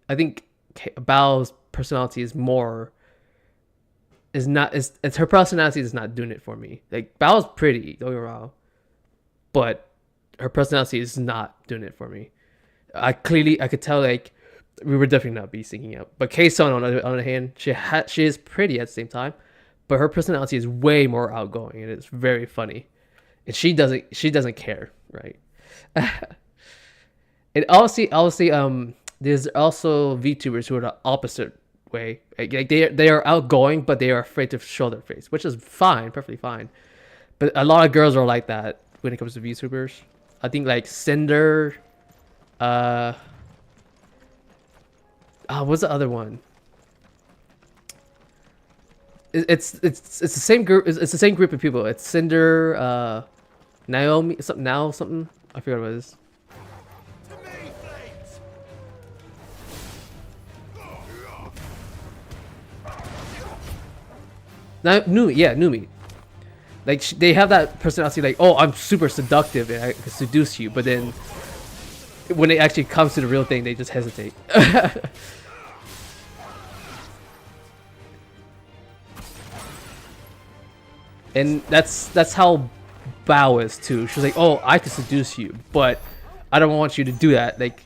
Bao's personality is more. It's her personality is not doing it for me. Like, Bao's pretty, don't get me wrong, but her personality is not doing it for me. I could tell, like, we were definitely not be syncing up. But Kaysun, on the other hand, she is pretty at the same time, but her personality is way more outgoing, and it's very funny, and she doesn't care, right? And obviously, there's also VTubers who are the opposite way. Like they are outgoing, but they are afraid to show their face, which is fine, perfectly fine. But a lot of girls are like that when it comes to VTubers. I think like Cinder, what's the other one? It's the same group. It's the same group of people. It's Cinder, Naomi, something. I forgot what it is. Numi. Like, they have that personality, like, oh, I'm super seductive and I can seduce you, but then when it actually comes to the real thing, they just hesitate. And that's how Bao is too. She's like, oh, I can seduce you, but I don't want you to do that. Like,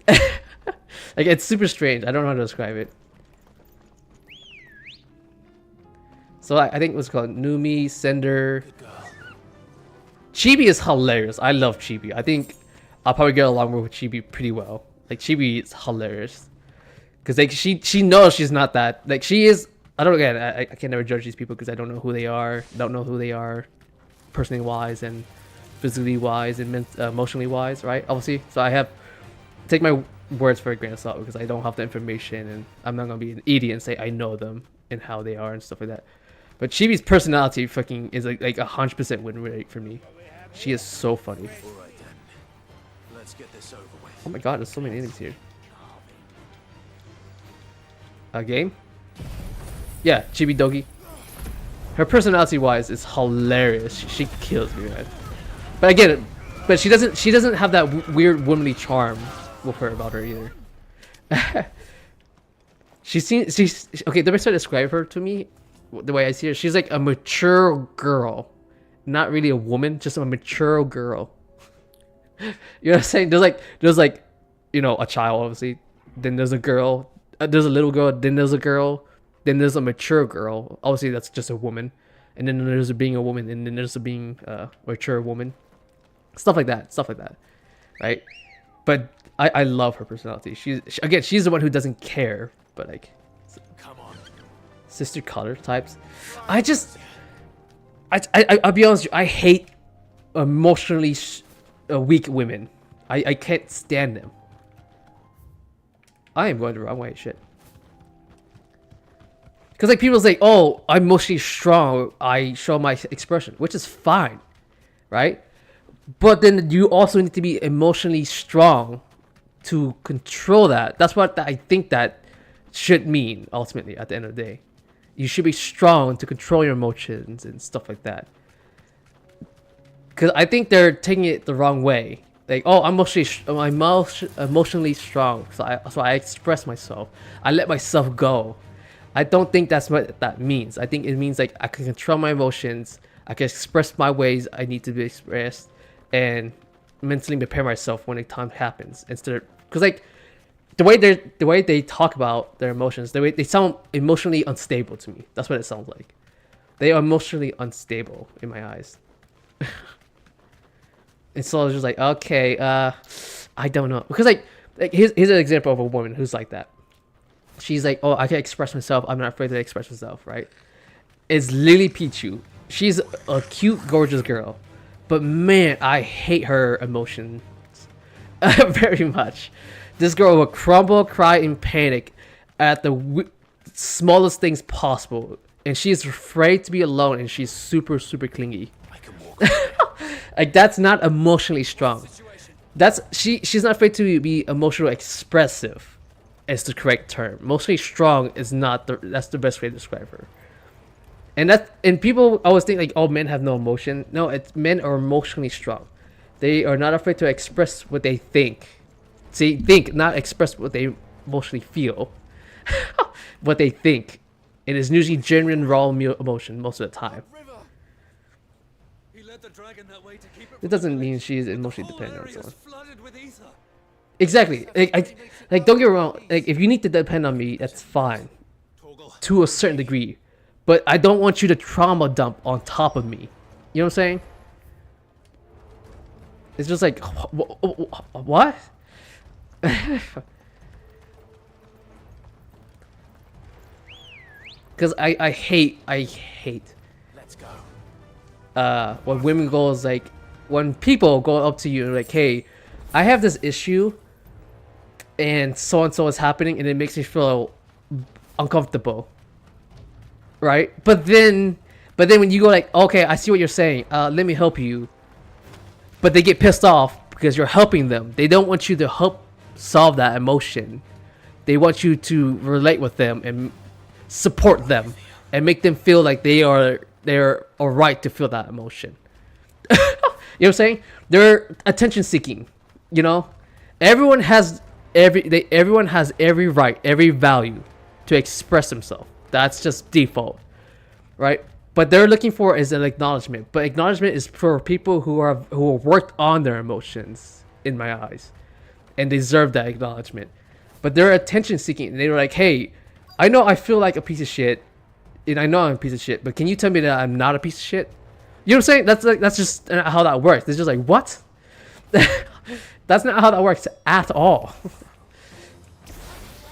like, it's super strange. I don't know how to describe it. So I think it was called Numi, Cinder. Chibi is hilarious. I love Chibi. I think I'll probably get along with Chibi pretty well. Like, Chibi is hilarious. Because, like, she knows she's not that. Like, she is... I can never judge these people because I don't know who they are. Don't know who they are personally wise and physically wise and emotionally wise, right? Obviously. So I have... Take my words for a grain of salt because I don't have the information, and I'm not going to be an idiot and say I know them and how they are and stuff like that. But Chibi's personality fucking is like 100% win rate for me. She is so funny. Let's get this over with. Oh my god, there's so many enemies here. A game? Yeah, Chibi Dogi. Her personality wise is hilarious. She kills me, man. But I get it. But she doesn't have that weird womanly charm with her about her either. she's okay. Let me try to describe her to me. The way I see her, she's like a mature girl, not really a woman, just a mature girl. You know what I'm saying? There's like, you know, a child obviously. Then there's a girl. There's a little girl. Then there's a girl. Then there's a mature girl. Obviously, that's just a woman. And then there's a being a woman. And then there's a being a mature woman. Stuff like that. Right? But I love her personality. She's the one who doesn't care. But like, come on, sister color types. I'll be honest with you. I hate emotionally weak women. I can't stand them. I am going the wrong way. Shit. Because like people say, oh, I'm emotionally strong. I show my expression, which is fine, right? But then you also need to be emotionally strong to control that. That's what I think that should mean ultimately at the end of the day. You should be strong to control your emotions and stuff like that. Because I think they're taking it the wrong way. Like, oh, I'm emotionally strong, so I express myself. I let myself go. I don't think that's what that means. I think it means like I can control my emotions. I can express my ways I need to be expressed, and mentally prepare myself when the time happens. Instead of, because like the way they talk about their emotions, they sound emotionally unstable to me. That's what it sounds like. They are emotionally unstable in my eyes. And so I was just like, okay, I don't know, because like here's an example of a woman who's like that. She's like, oh, I can express myself. I'm not afraid to express myself, right? It's Lily Pichu. She's a cute, gorgeous girl, but man, I hate her emotions very much. This girl will crumble, cry, and panic at the smallest things possible, and she's afraid to be alone, and she's super, super clingy. Like, that's not emotionally strong. She's not afraid to be emotionally expressive, is the correct term. Emotionally strong is not that's the best way to describe her. And people always think like, oh, men have no emotion. No, men are emotionally strong. They are not afraid to express what they think. See, think, not express what they emotionally feel. What they think. It is usually genuine, raw emotion most of the time. It doesn't mean she is emotionally dependent on someone. Exactly. Like, don't get me wrong. Like, if you need to depend on me, that's fine, to a certain degree. But I don't want you to trauma dump on top of me. You know what I'm saying? It's just like, what? Because I hate. Let's go. When women goes like, when people go up to you and like, hey, I have this issue, and so is happening, and it makes me feel uncomfortable, right? But then when you go like, okay, I see what you're saying, let me help you, but they get pissed off because you're helping them. They don't want you to help solve that emotion. They want you to relate with them and support them and make them feel like they're alright to feel that emotion. You know what I'm saying? They're attention seeking. You know, everyone has every right, every value to express themselves. That's just default, right? But they're looking for is an acknowledgement. But acknowledgement is for people who have worked on their emotions, in my eyes, and deserve that acknowledgement. But they're attention seeking. They're like, hey, I know I feel like a piece of shit, and I know I'm a piece of shit, but can you tell me that I'm not a piece of shit? You know what I'm saying? That's just how that works. It's just like, what? That's not how that works at all.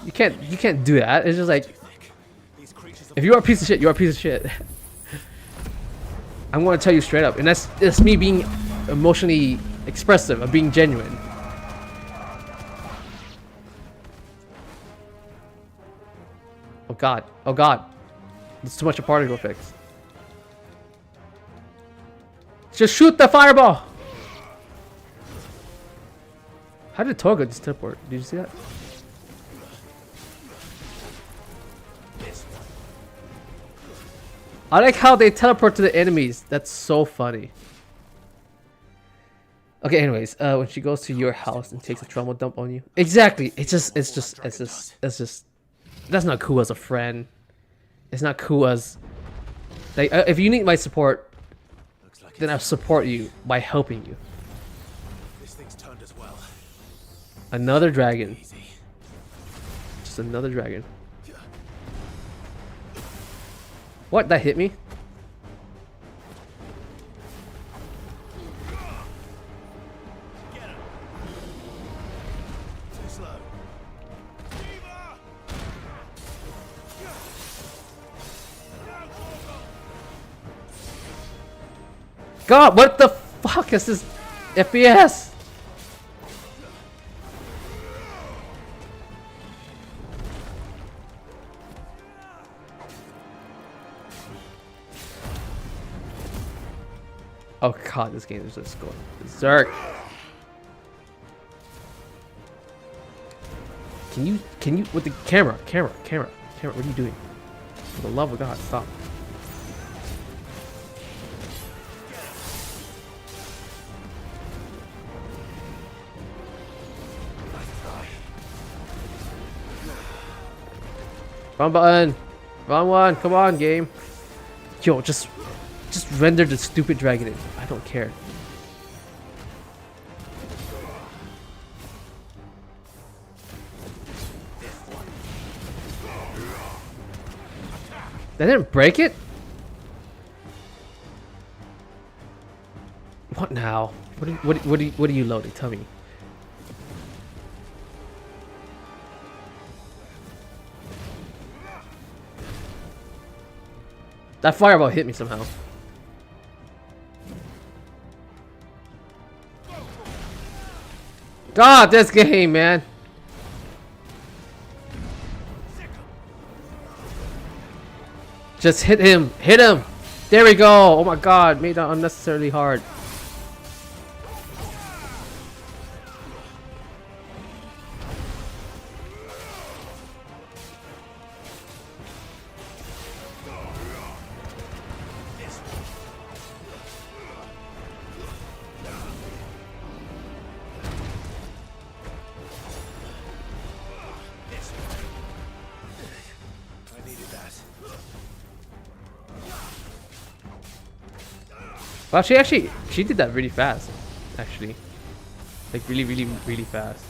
You can't do that. It's just like, if you are a piece of shit, you're a piece of shit. I'm going to tell you straight up, and that's me being emotionally expressive, of being genuine. Oh god, oh god, it's too much a particle fix. Just shoot the fireball. How did Toga just teleport? Did you see that? I like how they teleport to the enemies. That's so funny. Okay, anyways, when she goes to your house and takes a trauma dump on you. Exactly. It's just that's not cool as a friend. It's not cool as like if you need my support, then I'll support you by helping you. This thing's turned as well. Another dragon. Just another dragon. What? That hit me? God, what the fuck is this FPS? Oh god, this game is just going berserk. Can you with the camera? What are you doing? For the love of God, stop. Wrong button. Wrong one. Come on, game. Yo, just render the stupid dragon in. I don't care. That didn't break it? What now? What are you loading? Tell me. That fireball hit me somehow. God, this game, man. Just hit him. Hit him. There we go. Oh my God, made that unnecessarily hard. Well, she did that really fast, actually. Like really fast.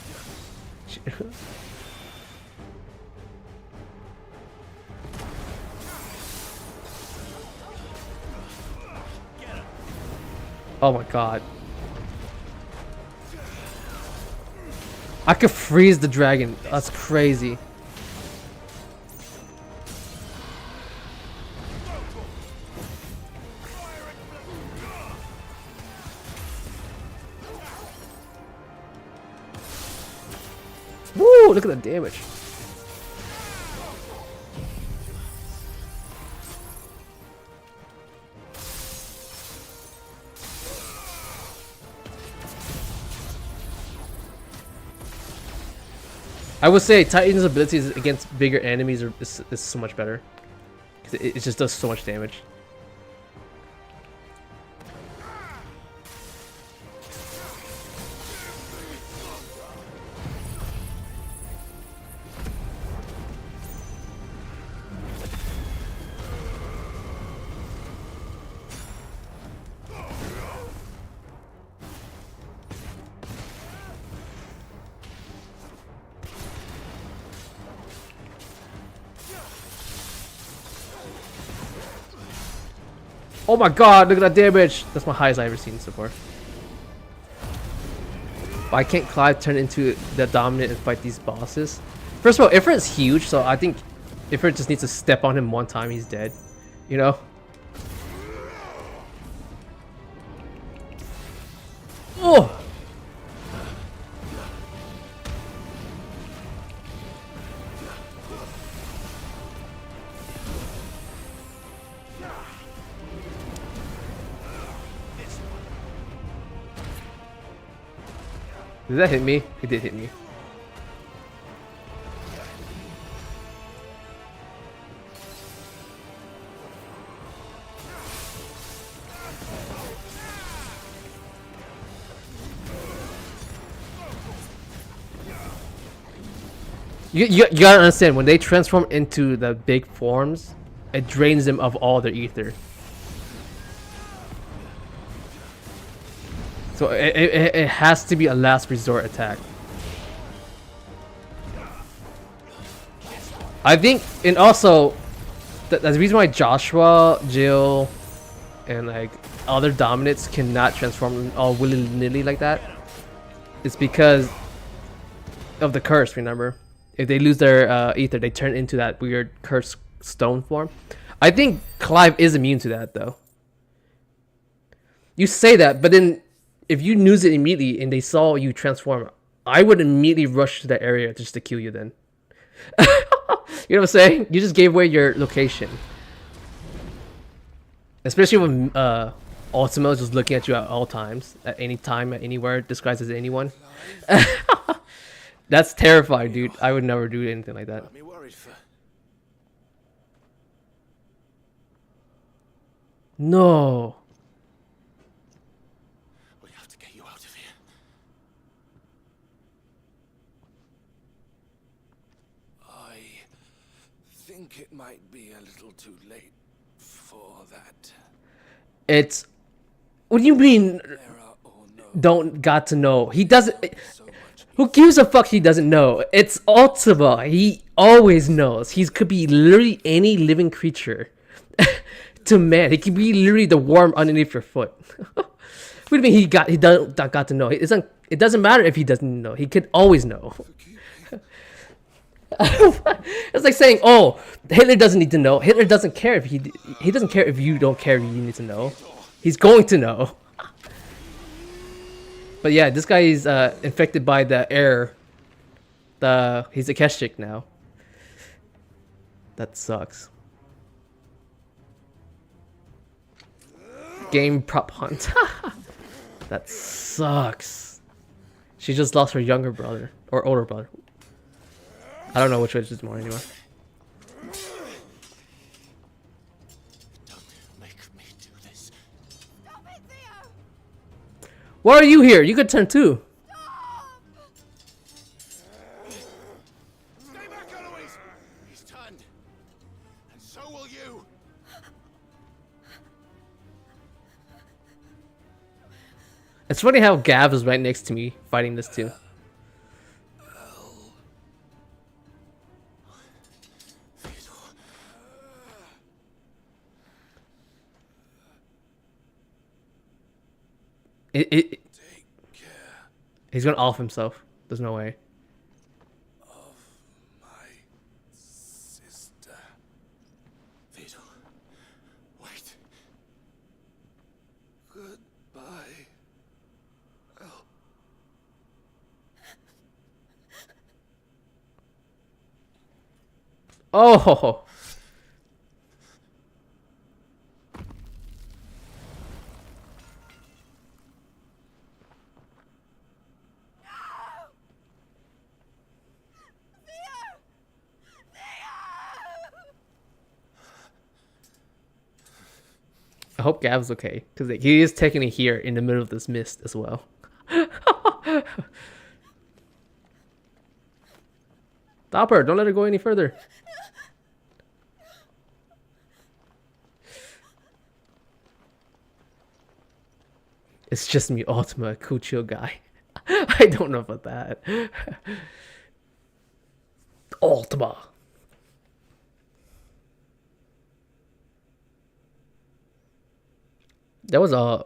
Oh my God. I could freeze the dragon. That's crazy. Woo! Look at the damage. I would say Titan's abilities against bigger enemies is so much better. Because it just does so much damage. Oh my God, look at that damage! That's my highest I've ever seen so far. Why can't Clive turn into the dominant and fight these bosses? First of all, Ifrit's huge, so I think Ifrit just needs to step on him one time, he's dead. You know? Oh! Did that hit me? It did hit me. You gotta understand, when they transform into the big forms, it drains them of all their ether. So it has to be a last resort attack. I think, and also, the reason why Joshua, Jill, and like other dominates cannot transform all willy-nilly like that is because of the curse, remember? If they lose their ether, they turn into that weird cursed stone form. I think Clive is immune to that, though. You say that, but then if you lose it immediately and they saw you transform, I would immediately rush to that area just to kill you then. You know what I'm saying? You just gave away your location. Especially when Ultima is just looking at you at all times, at any time, at anywhere, disguised as anyone. That's terrifying, dude. I would never do anything like that. Got me worried for. No. We have to get you out of here. I think it might be a little too late for that. It's. What do you mean? Don't got to know. He doesn't. Who gives a fuck? He doesn't know. It's Ultima. He always knows. He could be literally any living creature. To man, he could be literally the worm underneath your foot. What do you mean he got to know? It doesn't matter if he doesn't know. He could always know. It's like saying, "Oh, Hitler doesn't need to know. Hitler doesn't care if he doesn't care if you don't care. If you need to know. He's going to know." But yeah, this guy is infected by the air. He's a Keshik now. That sucks. Game prop hunt. That sucks. She just lost her younger brother or older brother. I don't know which is more anymore. Don't make me do this. Stop it, Theo! Why are you here? You could turn too. Stay back, Eloise! He's turned. And so will you. It's funny how Gav is right next to me fighting this too. He's gonna off himself. There's no way. Of my sister. Vito, wait. Goodbye. Oh. I hope Gav's okay, because he is technically here in the middle of this mist as well. Stop her! Don't let her go any further. It's just me, Ultima, cool chill guy. I don't know about that. Ultima. That was a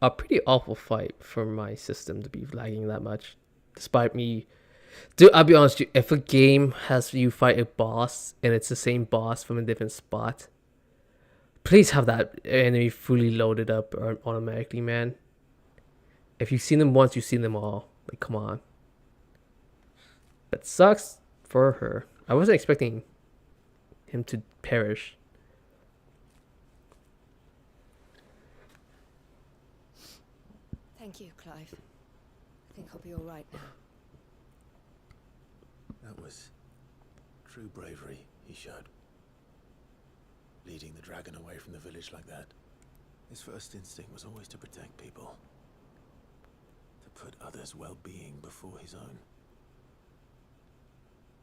pretty awful fight for my system to be lagging that much. Despite me... Dude, I'll be honest with you, if a game has you fight a boss and it's the same boss from a different spot, please have that enemy fully loaded up or automatically, man. If you've seen them once, you've seen them all. Like, come on. That sucks for her. I wasn't expecting him to perish. Thank you, Clive. I think I'll be all right now. That was true bravery he showed. Leading the dragon away from the village like that. His first instinct was always to protect people. To put others' well-being before his own.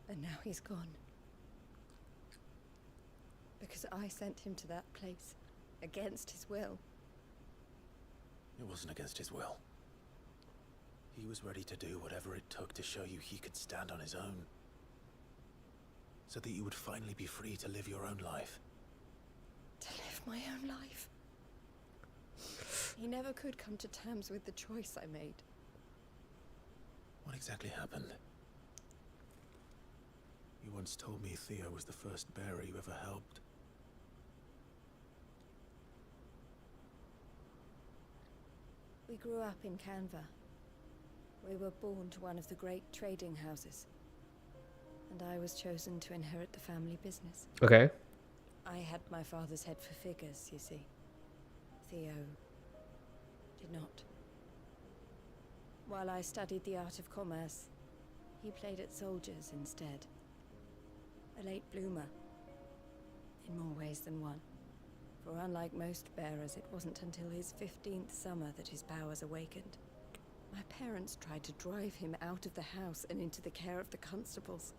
And now he's gone. Because I sent him to that place, against his will. It wasn't against his will. He was ready to do whatever it took to show you he could stand on his own. So that you would finally be free to live your own life. To live my own life. He never could come to terms with the choice I made. What exactly happened? You once told me Theo was the first bearer you ever helped. We grew up in Canva. We were born to one of the great trading houses. And I was chosen to inherit the family business. Okay. I had my father's head for figures, you see. Theo did not. While I studied the art of commerce, He played at soldiers instead. A late bloomer. In more ways than one. For unlike most bearers, it wasn't until his 15th summer that his powers awakened. My parents tried to drive him out of the house and into the care of the constables.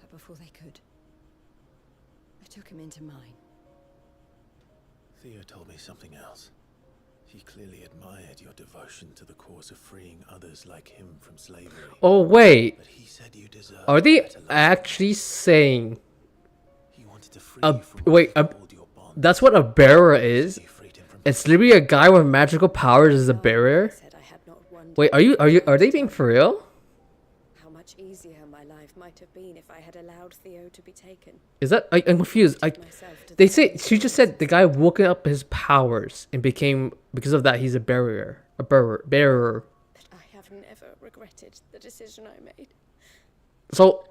But before they could, I took him into mine. Theo told me something else. He clearly admired your devotion to the cause of freeing others like him from slavery. Oh wait, But he said you deserve are they better life. actually saying? He wanted to free you from Wait, hold your bond. that's what a bearer is. It's literally a guy with magical powers as a bearer. Wait, are they being for real? How much easier my life might have been if I had allowed Theo to be taken. Is that I'm confused. They say she just said the guy woke up his powers and became because of that he's a bearer, bearer. But I have never regretted the decision I made. So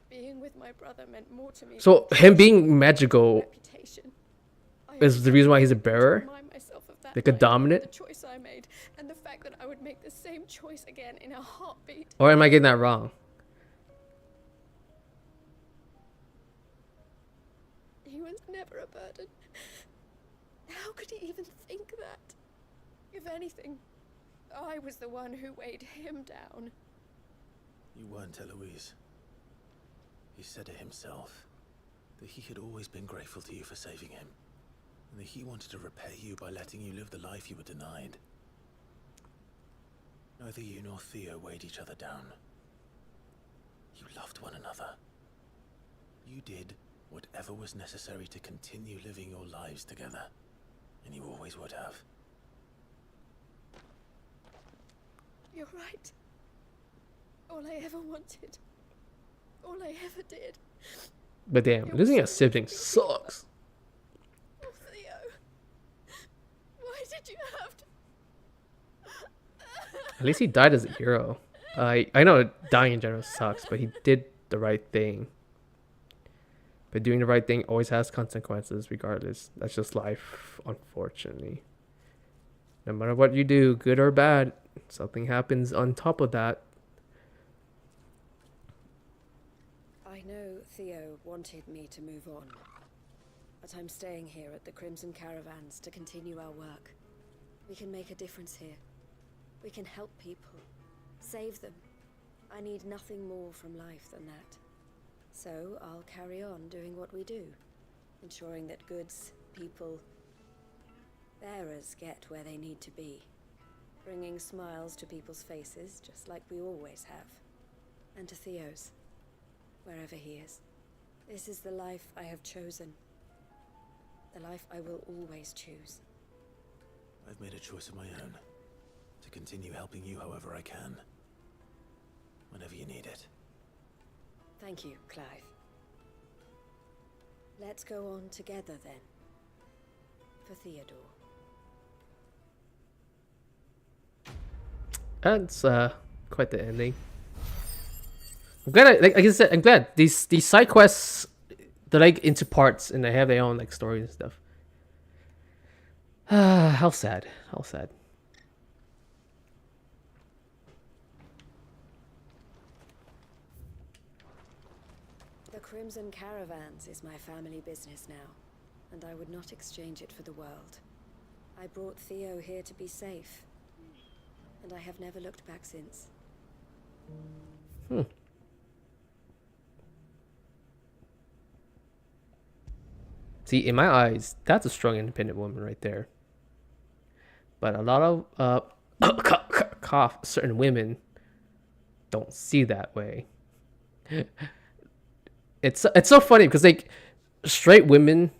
Being with my brother meant more to me. so him being magical Reputation. is the reason why he's a bearer, Remind myself of that like a night, dominant. The choice I made, and the fact that I would make the same choice again in a heartbeat. Or am I getting that wrong? He was never a burden. How could he even think that? If anything, I was the one who weighed him down. You weren't, Eloise. He said it himself. That he had always been grateful to you for saving him. And that he wanted to repay you by letting you live the life you were denied. Neither you nor Theo weighed each other down. You loved one another. You did whatever was necessary to continue living your lives together. And you always would have. You're right. All I ever wanted. All I ever did. But damn, losing a sibling sucks. Oh, Theo. Why did you have to? At least he died as a hero. I know dying in general sucks, but he did the right thing. But doing the right thing always has consequences regardless. That's just life, unfortunately. No matter what you do, good or bad, something happens on top of that. I know Theo wanted me to move on. But I'm staying here at the Crimson Caravans to continue our work. We can make a difference here. We can help people. Save them. I need nothing more from life than that. So I'll carry on doing what we do. Ensuring that goods, people, bearers get where they need to be. Bringing smiles to people's faces, just like we always have. And to Theo's, wherever he is. This is the life I have chosen. The life I will always choose. I've made a choice of my own. To continue helping you however I can. Whenever you need it. Thank you, Clive. Let's go on together then. For Theodore. That's quite the ending. I'm glad, like I said, I'm glad these side quests they're like into parts and they have their own like stories and stuff. How sad. How sad. The Crimson Caravans is my family business now, and I would not exchange it for the world. I brought Theo here to be safe, and I have never looked back since. See, in my eyes, that's a strong, independent woman right there. But a lot of certain women don't see that way. It's so funny because like straight women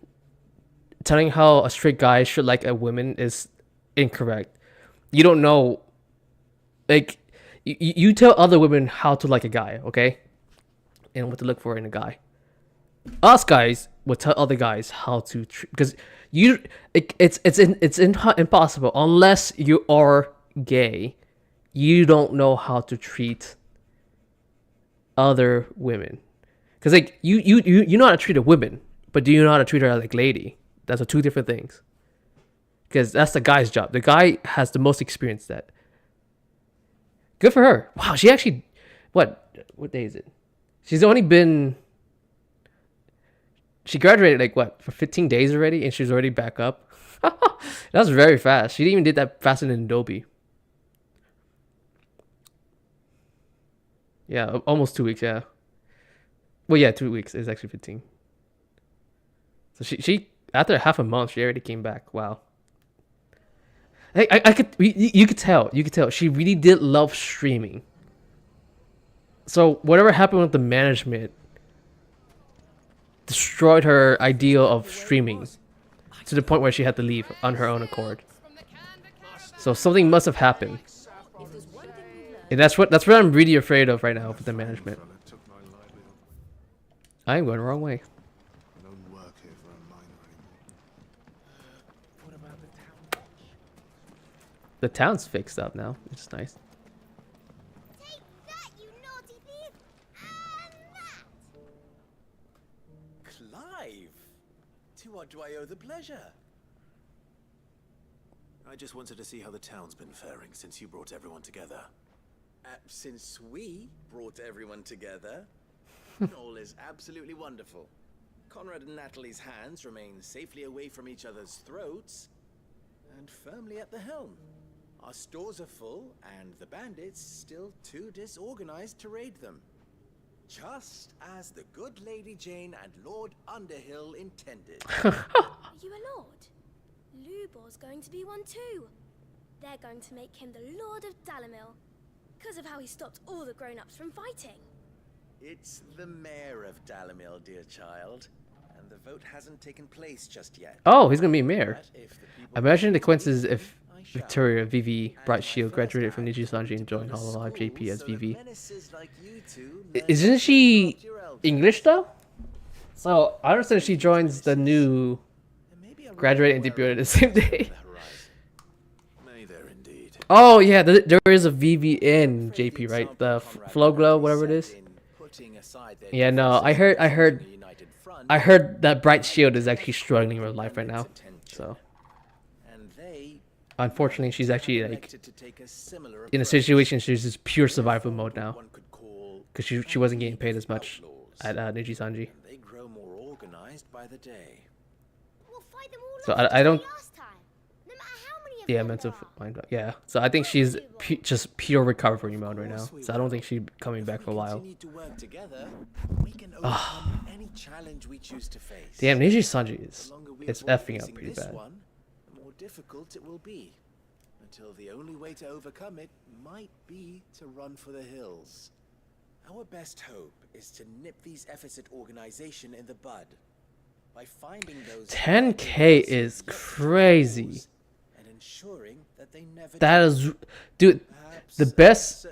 telling how a straight guy should like a woman is incorrect. You don't know, like you tell other women how to like a guy, okay, and what to look for in a guy. Us guys would tell other guys how to because it's impossible unless you are gay. You don't know how to treat other women because like you know how to treat a woman, but do you know how to treat her like lady? That's two different things. Because that's the guy's job. The guy has the most experience that. Good for her. Wow, she actually, what day is it? She's only been, she graduated like what, for 15 days already, and she's already back up. That's very fast. She even did that faster than Adobe. Yeah, almost 2 weeks, yeah. Well, yeah, 2 weeks is actually 15. So she after half a month, she already came back. Wow. You could tell she really did love streaming. So whatever happened with the management destroyed her ideal of streaming to the point where she had to leave on her own accord. So something must have happened. And that's what I'm really afraid of right now with the management. I am going the wrong way. The town's fixed up now, which is nice. Take that, you naughty thief! And that! Clive! To what do I owe the pleasure? I just wanted to see how the town's been faring since you brought everyone together. Since we brought everyone together, all is absolutely wonderful. Conrad and Natalie's hands remain safely away from each other's throats and firmly at the helm. Our stores are full, and the bandits still too disorganized to raid them. Just as the good Lady Jane and Lord Underhill intended. Are you a lord? Lubor's going to be one too. They're going to make him the Lord of Dalamil, because of how he stopped all the grown-ups from fighting. It's the mayor of Dalamil, dear child, and the vote hasn't taken place just yet. Oh, he's gonna be mayor. Imagine the coincidence if Victoria, Vivi, Bright Shield graduated from Niji Sanji and joined Hololive JP as Vivi. Isn't she English though? So I understand she joins the new graduated and debuted the same day. Oh yeah, there is a Vivi in JP, right? The Flow Glow, whatever it is. Yeah, no, I heard that Bright Shield is actually struggling with life right now. So unfortunately, she's actually like in a situation she's just pure survival mode now, because she wasn't getting paid as much at Niji Sanji. They grow more organized by the day. So I don't. Yeah, mental mind. Yeah, so I think she's just pure recovery mode right now. So I don't think she's coming back for a while. Damn, Niji Sanji is effing up pretty bad. The more difficult it will be, until the only way to overcome it might be to run for the hills. Our best hope is to nip these efforts at organization in the bud by finding those 10K is crazy. That is, dude, the best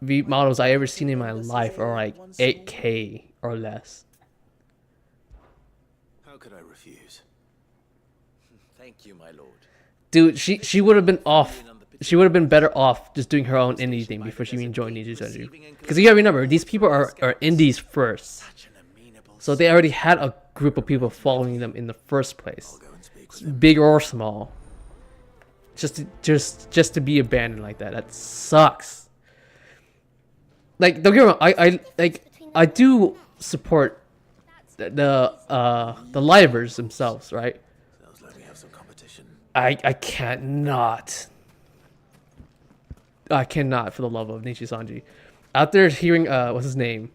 V models I ever seen in my life are like 8K or less. How could I refuse? Thank you, my lord. Dude, she would have been off. She would have been better off just doing her own indie thing before she even joined Niji Sanji. Because you gotta remember, these people are indies first, so they already had a group of people following them in the first place, big or small. Just to be abandoned like that sucks. Like, don't get me wrong, I do support the livers themselves, right? Sounds like we have some competition. I cannot for the love of Niji Sanji. Out there hearing what's his name?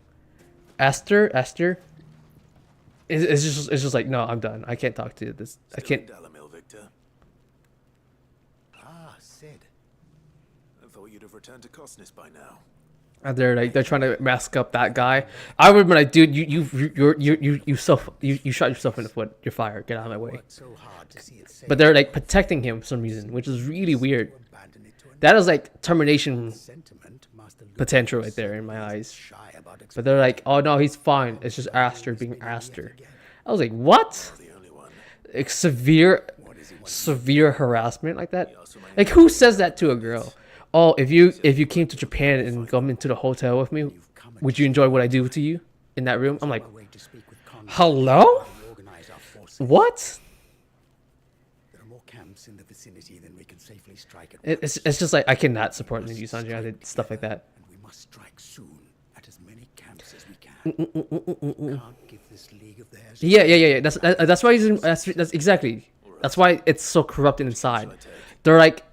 Esther? It's just like, no, I'm done. I can't talk to this. I can't. You'd have returned to Cosnus by now. And they're trying to mask up that guy. I would have been like, dude, you shot yourself in the foot. You're fired. Get out of my way. But they're like protecting him for some reason, which is really weird. That is like termination potential right there in my eyes. But they're like, oh no, he's fine. It's just Aster being Aster. I was like, what? Like severe harassment like that? Like, who says that to a girl? Oh, if you came to Japan and come into the hotel with me, would you enjoy what I do to you in that room? I'm like, hello? What? camps in the vicinity, then we can safely strike at It's just like I cannot support Ninja Sanji. I did stuff like that. And we must strike soon at as many camps as we can. Can't give this league of theirs. Yeah. That's why he's that's exactly. That's why it's so corrupted inside. They're like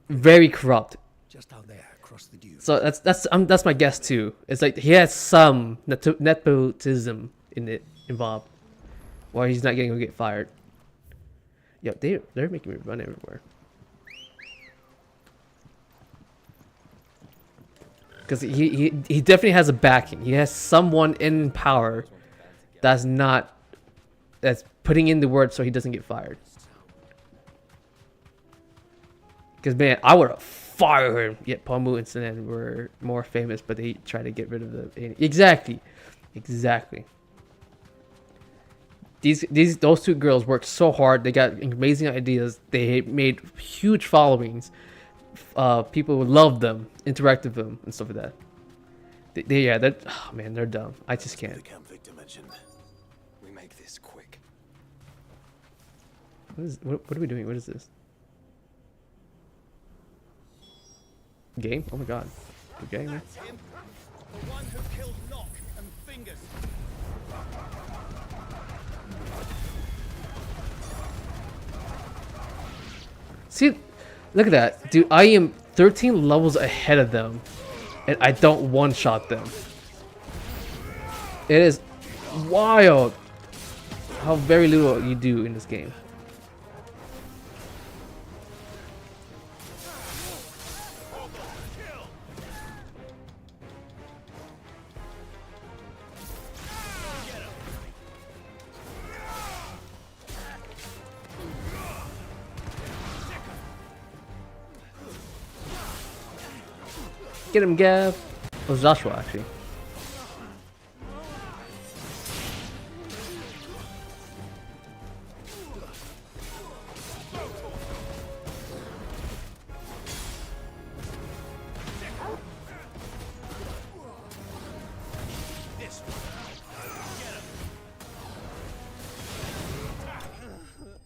very corrupt. Just out there across the dew. So that's my guess too. It's like he has some nepotism in it involved, why he's not getting to get fired. Yo, they're making me run everywhere. Because he definitely has a backing. He has someone in power that's putting in the word so he doesn't get fired. Because man, I would have fired him. Yet Pomu and Sinan were more famous, but they tried to get rid of the exactly. Those two girls worked so hard. They got amazing ideas. They made huge followings. People would love them, interact with them, and stuff like that. They're dumb. I just can't. The camp Victor mentioned. We make this quick. What are we doing? What is this? Game? Oh my god. Good game, man. That's him. The one who killed Nock and Fingers. See, look at that. Dude, I am 13 levels ahead of them, and I don't one-shot them. It is wild how very little you do in this game. Get him, Gav. It was Joshua, actually.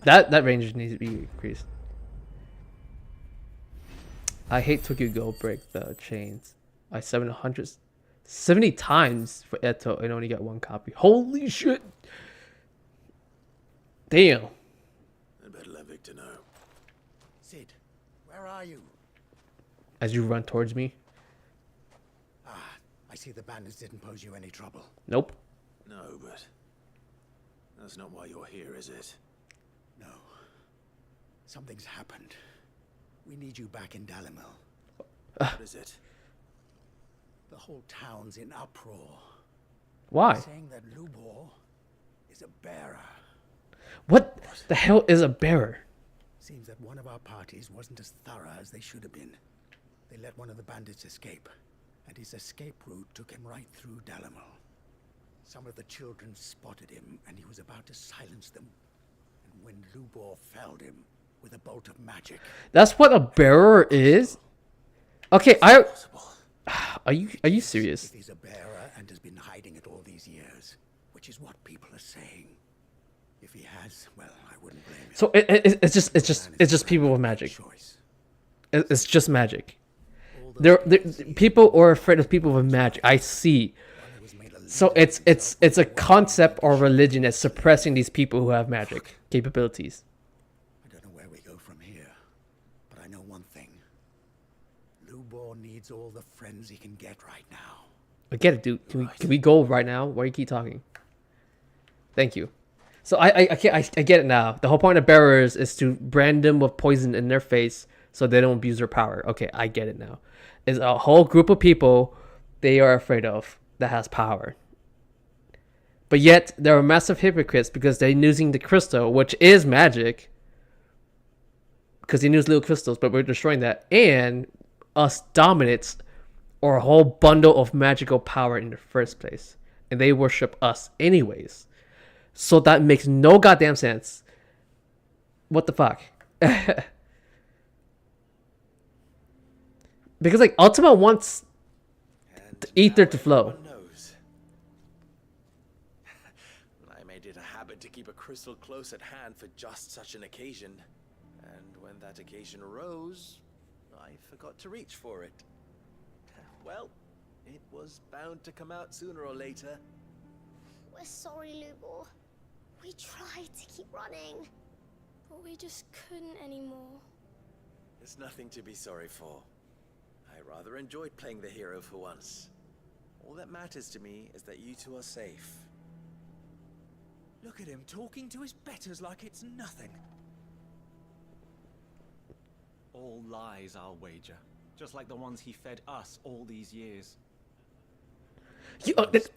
That range needs to be increased. I hate Tokyo Go break the chains. I 70 times for Eto and only got one copy. Holy shit! Damn. I better let Victor know. Sid, where are you? As you run towards me. I see the bandits didn't pose you any trouble. Nope. No, but that's not why you're here, is it? No. Something's happened. We need you back in Dalimil. What is it? The whole town's in uproar. Why? Saying that Lubor is a bearer. What the hell is a bearer? Seems that one of our parties wasn't as thorough as they should have been. They let one of the bandits escape, and his escape route took him right through Dalimil. Some of the children spotted him, and he was about to silence them. And when Lubor felled him with a bolt of magic. That's what a bearer is? Okay, Are you serious? If he's a bearer and has been hiding it all these years, which is what people are saying. If he has, well, I wouldn't blame him. So it's just people with magic. It's just magic. People are afraid of people with magic. I see. So it's a concept or religion that's suppressing these people who have magic capabilities. I don't know where we go from here, but I know one thing. Lubor needs all the friends he can get right now. I get it, dude. Can we go right now? Why do you keep talking? Thank you. So I get it now. The whole point of bearers is to brand them with poison in their face so they don't abuse their power. Okay, I get it now. It's a whole group of people they are afraid of that has power. But yet they're massive hypocrites because they're using the crystal, which is magic. Because they use little crystals, but we're destroying that. And us dominates our whole bundle of magical power in the first place. And they worship us anyways. So that makes no goddamn sense. What the fuck? Because like Ultima wants the ether to flow. I made it a habit to keep a crystal close at hand for just such an occasion. And that occasion arose, I forgot to reach for it. Well, it was bound to come out sooner or later. We're sorry, Lubor. We tried to keep running, but we just couldn't anymore. There's nothing to be sorry for. I rather enjoyed playing the hero for once. All that matters to me is that you two are safe. Look at him talking to his betters like it's nothing. All lies, I'll wager. Just like the ones he fed us all these years.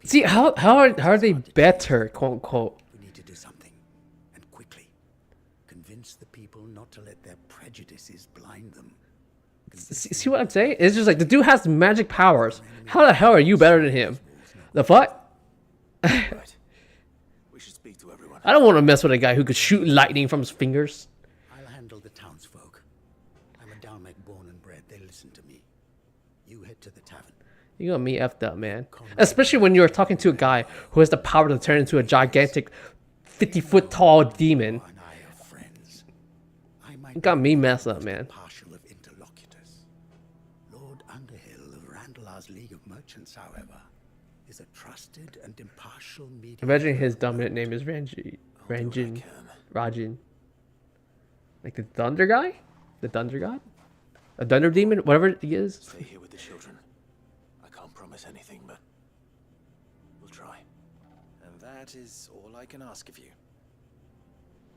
See, how are they better, quote unquote? We need to do something, and quickly. Convince the people not to let their prejudices blind them. See what I'm saying? It's just like the dude has magic powers. How the hell are you better than him? The fuck? We should speak to everyone. I don't want to mess with a guy who could shoot lightning from his fingers. I'll handle the townsfolk. I'm a Dalmec born and bred. They listen to me. You head to the tavern. You got me effed up, man. Especially when you're talking to a guy who has the power to turn into a gigantic 50-foot tall demon. You got me messed up, man. Lord Underhill of Randalar's League of Merchants, however, is a trusted and impartial mediator. Imagine his dominant name is Rajin. Like the Thunder guy? The Thunder God? A Thunder Demon? Whatever he is. Stay here with the children. I can't promise anything, but we'll try. And that is all I can ask of you.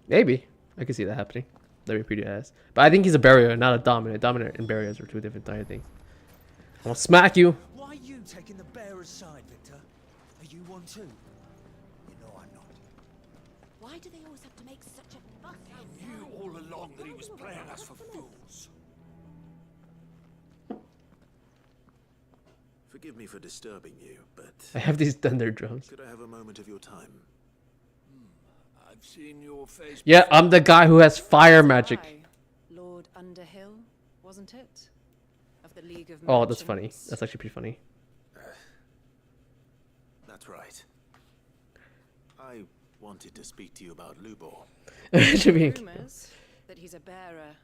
Maybe. I can see that happening. That'd be pretty ass. But I think he's a barrier, not a dominant. Dominant and barriers are two different kind of things. I'm gonna smack you. Why are you taking the bearer's side, Victor? Are you one too? You know I'm not. Why do they always have to make such a fuss? I knew all along that he was playing us for fools. Forgive me for disturbing you, but I have these thunder drums. could I have a moment of your time? I've seen your face. Yeah, I'm the guy who has fire magic. Lord Underhill, wasn't it? Of the League of Oh, that's funny. Merchants. That's actually pretty funny. That's right. I wanted to speak to you about Lubor. Should be- Rumors that he's a bearer.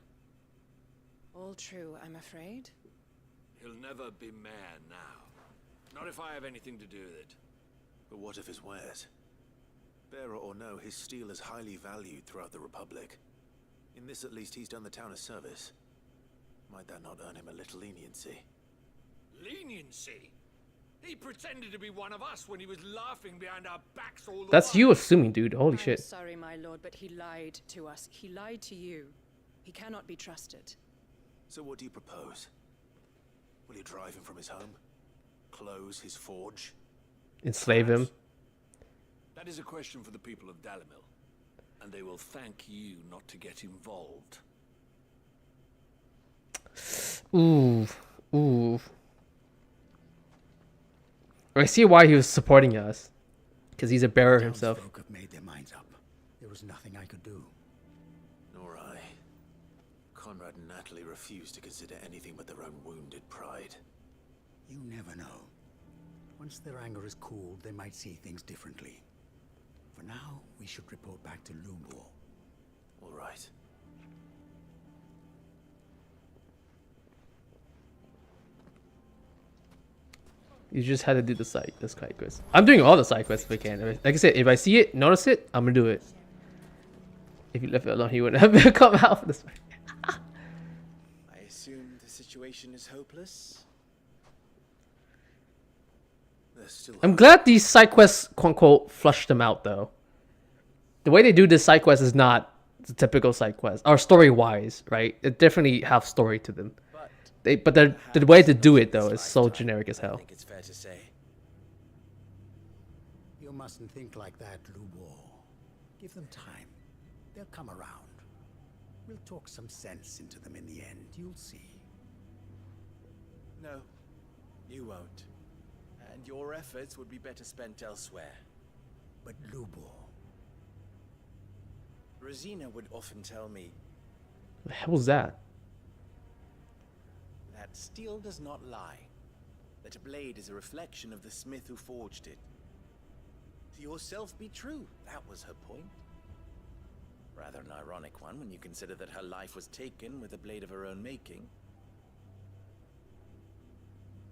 All true, I'm afraid. He'll never be mayor now. Not if I have anything to do with it. But what of his wares? Bearer or no, his steel is highly valued throughout the Republic. In this at least he's done the town a service. Might that not earn him a little leniency? Leniency? He pretended to be one of us when he was laughing behind our backs all the That's while. you assuming, dude. Holy I'm shit. sorry, my lord, but he lied to us. He lied to you. He cannot be trusted. So what do you propose? Will you drive him from his home? Close his forge? Enslave him. That is a question for the people of Dalimil. And they will thank you not to get involved. Ooh. Ooh. I see why he was supporting us. Because he's a bearer himself. Townsfolk have made their minds up. There was nothing I could do. Nor I. Conrad and Natalie refused to consider anything but their own wounded pride. You never know. Once their anger is cooled, they might see things differently. For now, we should report back to Lubor. All right. You just had to do the side quest. I'm doing all the side quests if I can. Like I said, if I see it, notice it, I'm gonna do it. If you left it alone, he wouldn't have come out for this way. I assume the situation is hopeless? There's still I'm glad these side quests, quote unquote, flushed them out though. The way they do this side quest is not the typical side quest, or story wise, right? It definitely have story to them. But the way to do it though is so generic as hell. I think it's fair to say. You mustn't think like that, Lubor. Give them time. They'll come around. We'll talk some sense into them in the end. You'll see. No, you won't. And your efforts would be better spent elsewhere. But Lubor... Rosina would often tell me The hell was that? that steel does not lie. That a blade is a reflection of the smith who forged it. To yourself be true, that was her point. Rather an ironic one when you consider that her life was taken with a blade of her own making.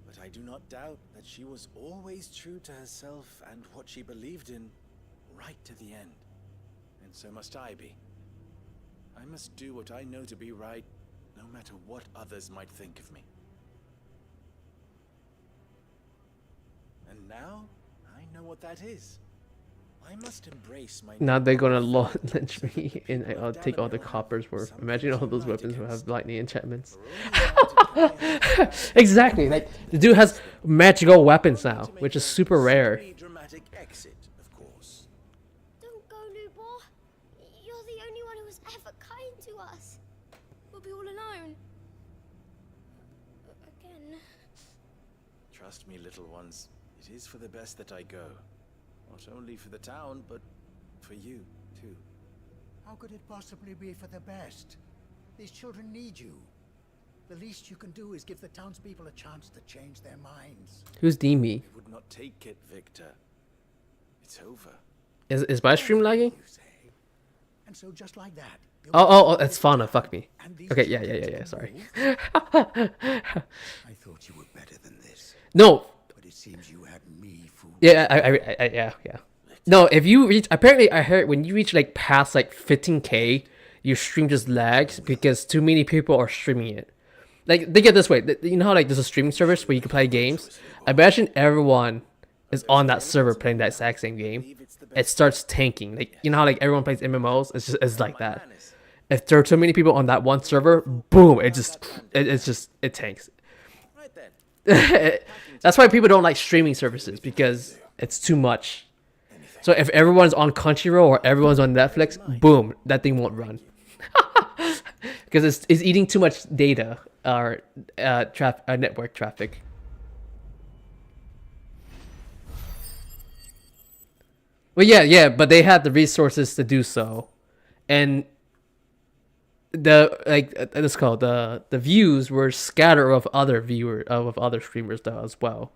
But I do not doubt that she was always true to herself and what she believed in, right to the end. And so must I be. I must do what I know to be right, no matter what others might think of me. And now, I know what that is. I must embrace my... Now they're gonna lynch me and I'll take all the coppers worth. Imagine all those weapons will have lightning enchantments. Exactly, like the dude has magical weapons now, which is super rare. Dramatic exit, of course. Don't go, Lubor. You're the only one who was ever kind to us. We'll be all alone. Again. Trust me, little ones. It is for the best that I go. Not only for the town, but for you, too. How could it possibly be for the best? These children need you. The least you can do is give the townspeople a chance to change their minds. Who's Demi? I would not take it, Victor. It's over. Is my stream lagging? And so just like that. Oh, it's Fauna. Fuck me. Okay, yeah. Sorry. I thought you were better than this. No. But it seems you had me fooled. Yeah. No, if you reach, apparently I heard when you reach like past like 15K, your stream just lags because too many people are streaming it. Like, think of it this way, you know how like there's a streaming service where you can play games? Imagine everyone is on that server playing that exact same game. It starts tanking. Like, you know how like everyone plays MMOs? It's like that. If there are too many people on that one server, boom, it tanks. That's why people don't like streaming services, because it's too much. So if everyone's on Crunchyroll or everyone's on Netflix, boom, that thing won't run. Because it's eating too much data or network traffic. Well, yeah, but they had the resources to do so, and the views were scattered of other streamers though as well.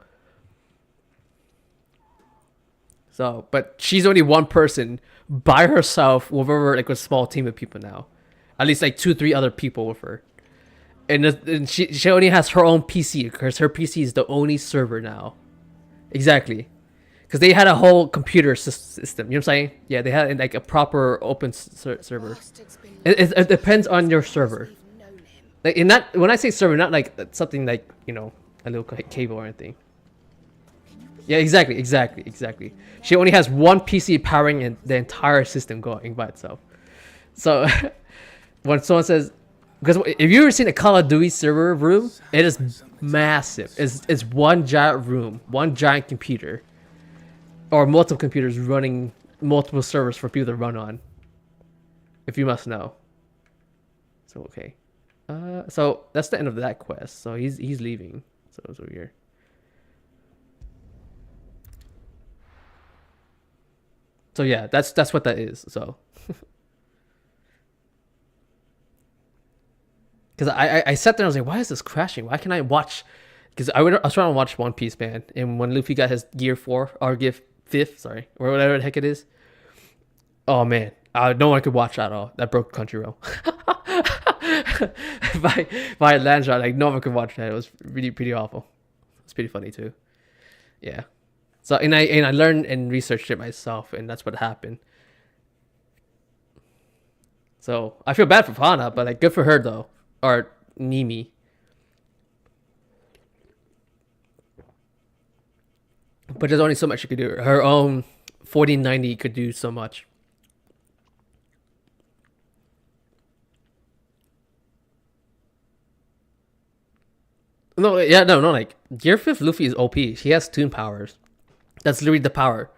So, but she's only one person by herself with over like a small team of people now, at least like 2-3 other people with her, and she only has her own PC because her PC is the only server now. Exactly. Because they had a whole computer system, you know what I'm saying? Yeah, they had like a proper open server. It depends on your server. Like in that, when I say server, not like something like, you know, a little cable or anything. Yeah, exactly. She only has one PC powering the entire system going by itself. So when someone says, because if you've ever seen a Call of Duty server room, it is massive. It's one giant room, one giant computer. Or multiple computers running multiple servers for people to run on. If you must know. So okay. So that's the end of that quest. So he's leaving. So it's over here. So yeah, that's what that is. So because I sat there and I was like, why is this crashing? Why can't I watch? Because I was trying to watch One Piece, man, and when Luffy got his Gear 4 or Gear 5, sorry, or whatever the heck it is. Oh man, no one could watch that at all. That broke Crunchyroll. by Landshot, like no one could watch that. It was really pretty awful. It's pretty funny too. Yeah. So and I learned and researched it myself, and that's what happened. So I feel bad for Hana, but like good for her though, or Nimi. But there's only so much she could do. Her own 4090 could do so much. No, like Gear 5 Luffy is OP. She has toon powers. That's literally the power.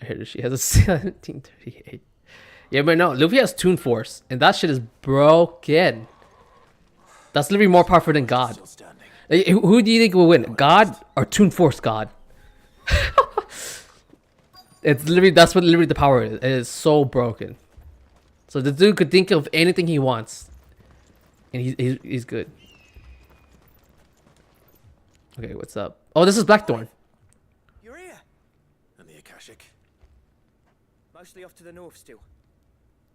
I heard she has a 1738. Yeah, but no, Luffy has Toon Force, and that shit is broken. That's literally more powerful than God. Who do you think will win, God or Toon Force God? That's what literally the power is. It is so broken. So the dude could think of anything he wants, and he's good. Okay, what's up? Oh, this is Blackthorn. You're here. And the Akashic. Mostly off to the north still.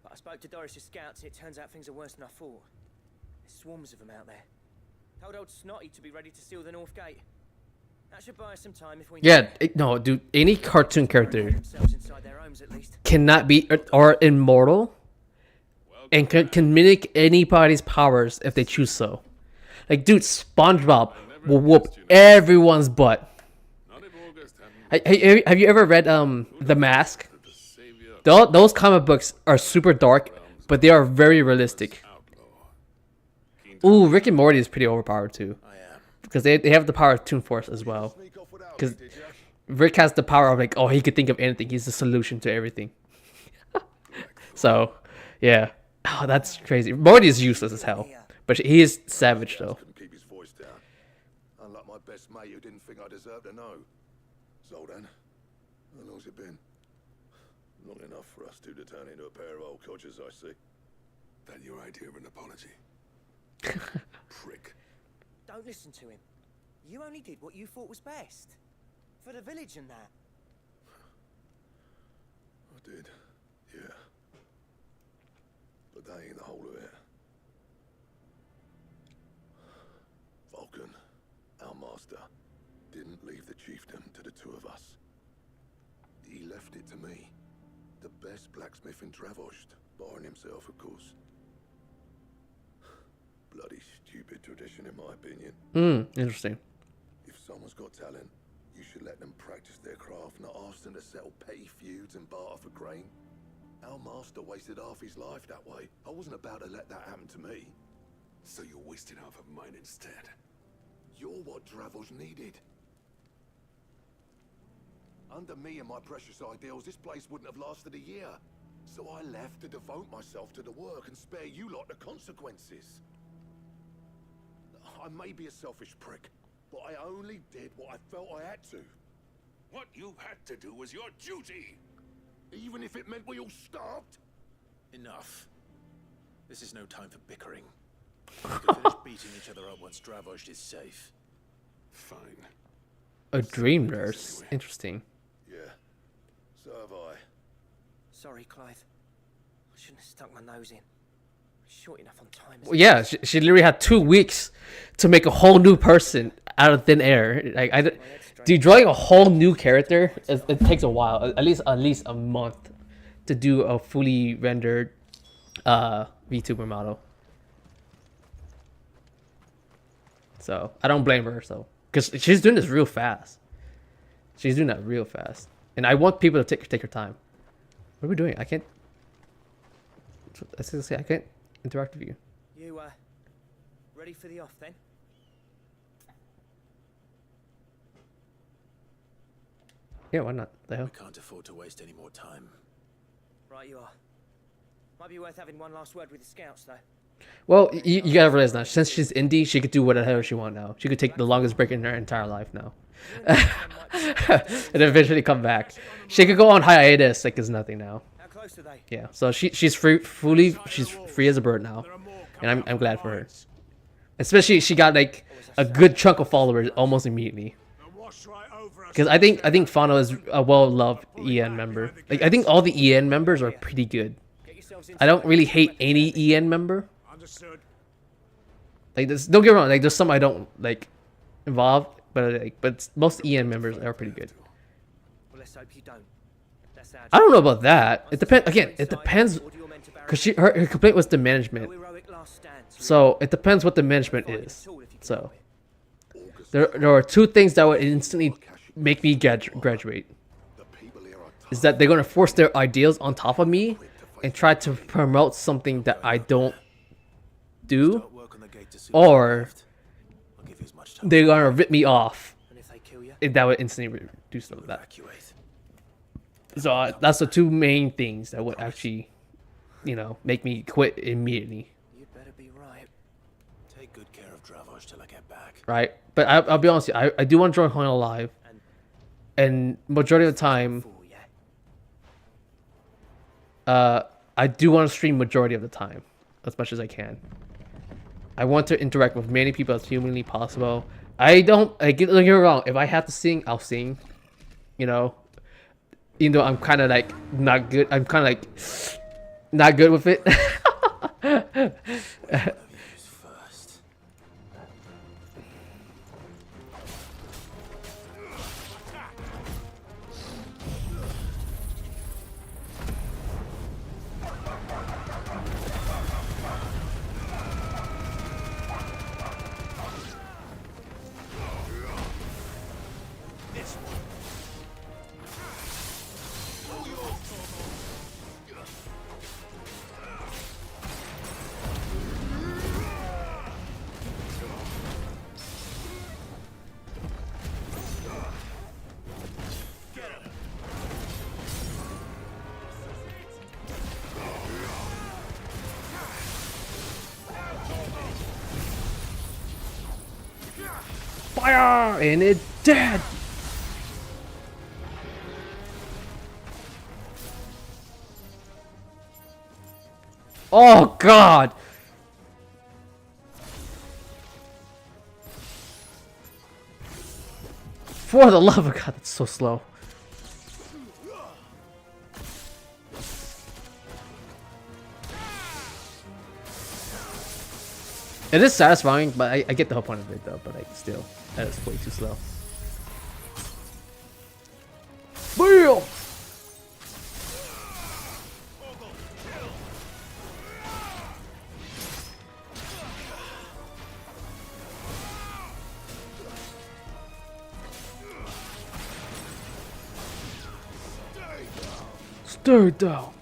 But I spoke to Doris's scouts and it turns out things are worse than I thought. There's swarms of them out there. Told old Snotty to be ready to seal the north gate. That should buy us some time if we no, dude. Any cartoon character cannot be or immortal, and can mimic anybody's powers if they choose so. Like, dude, SpongeBob will whoop everyone's butt. Have you ever read The Mask? Those comic books are super dark, but they are very realistic. Ooh, Rick and Morty is pretty overpowered too, because they have the power of Toon Force as well. Because Rick has the power of, like, oh, he could think of anything. He's the solution to everything. So, yeah. Oh, that's crazy. Morty is useless as hell, but he is savage though. Keep his voice down. Unlike my best mate who didn't think I deserved to know. So then, how long's it been? Long enough for us two to turn into a pair of old codgers, I see. Then your idea of an apology. Prick. Don't listen to him. You only did what you thought was best. For the village and that. I did, yeah. But that ain't the whole of it. Vulcan, our master, didn't leave the chiefdom to the two of us. He left it to me. The best blacksmith in Dravost, barring himself, of course. Bloody stupid tradition, in my opinion. Interesting. If someone's got talent, you should let them practice their craft, not ask them to settle petty feuds and barter for grain. Our master wasted half his life that way. I wasn't about to let that happen to me. So you're wasting half of mine instead. You're what Dravost needed. Under me and my precious ideals, this place wouldn't have lasted a year. So I left to devote myself to the work and spare you lot the consequences. I may be a selfish prick, but I only did what I felt I had to. What you had to do was your duty. Even if it meant we all starved? Enough. This is no time for bickering. We can finish beating each other up once Dravost is safe. Fine. A dream nurse. Interesting. Yeah. So have I. Sorry, Clyde. I shouldn't have stuck my nose in. Short enough on time. Well, yeah, she literally had 2 weeks to make a whole new person out of thin air. Like, dude, drawing a whole new character, it takes a while. At least a month to do a fully rendered VTuber model. So I don't blame her. So, because she's doing this real fast. She's doing that real fast, and I want people to take her time. What are we doing? I can't. I was gonna say I can't interact with you. You ready for the off then? Yeah, why not? The hell? We can't afford to waste any more time. Right, you are. Might be worth having one last word with the scouts, though. Well, you gotta realize now, since she's indie, she could do whatever she wants now. She could take the longest break in her entire life now. And eventually come back. She could go on hiatus like it's nothing now. How close are they? Yeah, so she's free as a bird now. And I'm glad for her. Especially she got like a good chunk of followers almost immediately. Because I think Fano is a well-loved EN member. Like, I think all the EN members are pretty good. I don't really hate any EN member. Like, don't get me wrong. Like, there's some I don't like involved, but most EN members are pretty good. Well, let's hope you don't. I don't know about that. It depends. Again, it depends. Because her complaint was the management. So it depends what the management is. So there are 2 things that would instantly make me graduate. Is that they're gonna force their ideals on top of me and try to promote something that I don't do, or they're gonna rip me off, and that would instantly do some of that. So that's the 2 main things that would actually, make me quit immediately. You'd better be right. Take good care of Dravost till I get back. Right, but I'll be honest with you, I do want to join Hona Live, and majority of the time, I do want to stream majority of the time, as much as I can. I want to interact with many people as humanly possible. Don't get me wrong. If I have to sing, I'll sing. Even though I'm kind of like not good. I'm kind of like not good with it. Fire! And it's dead! Oh god! For the love of God, that's so slow. It is satisfying, but I get the whole point of it though, but like still, that is way too slow. Bam! Stay down.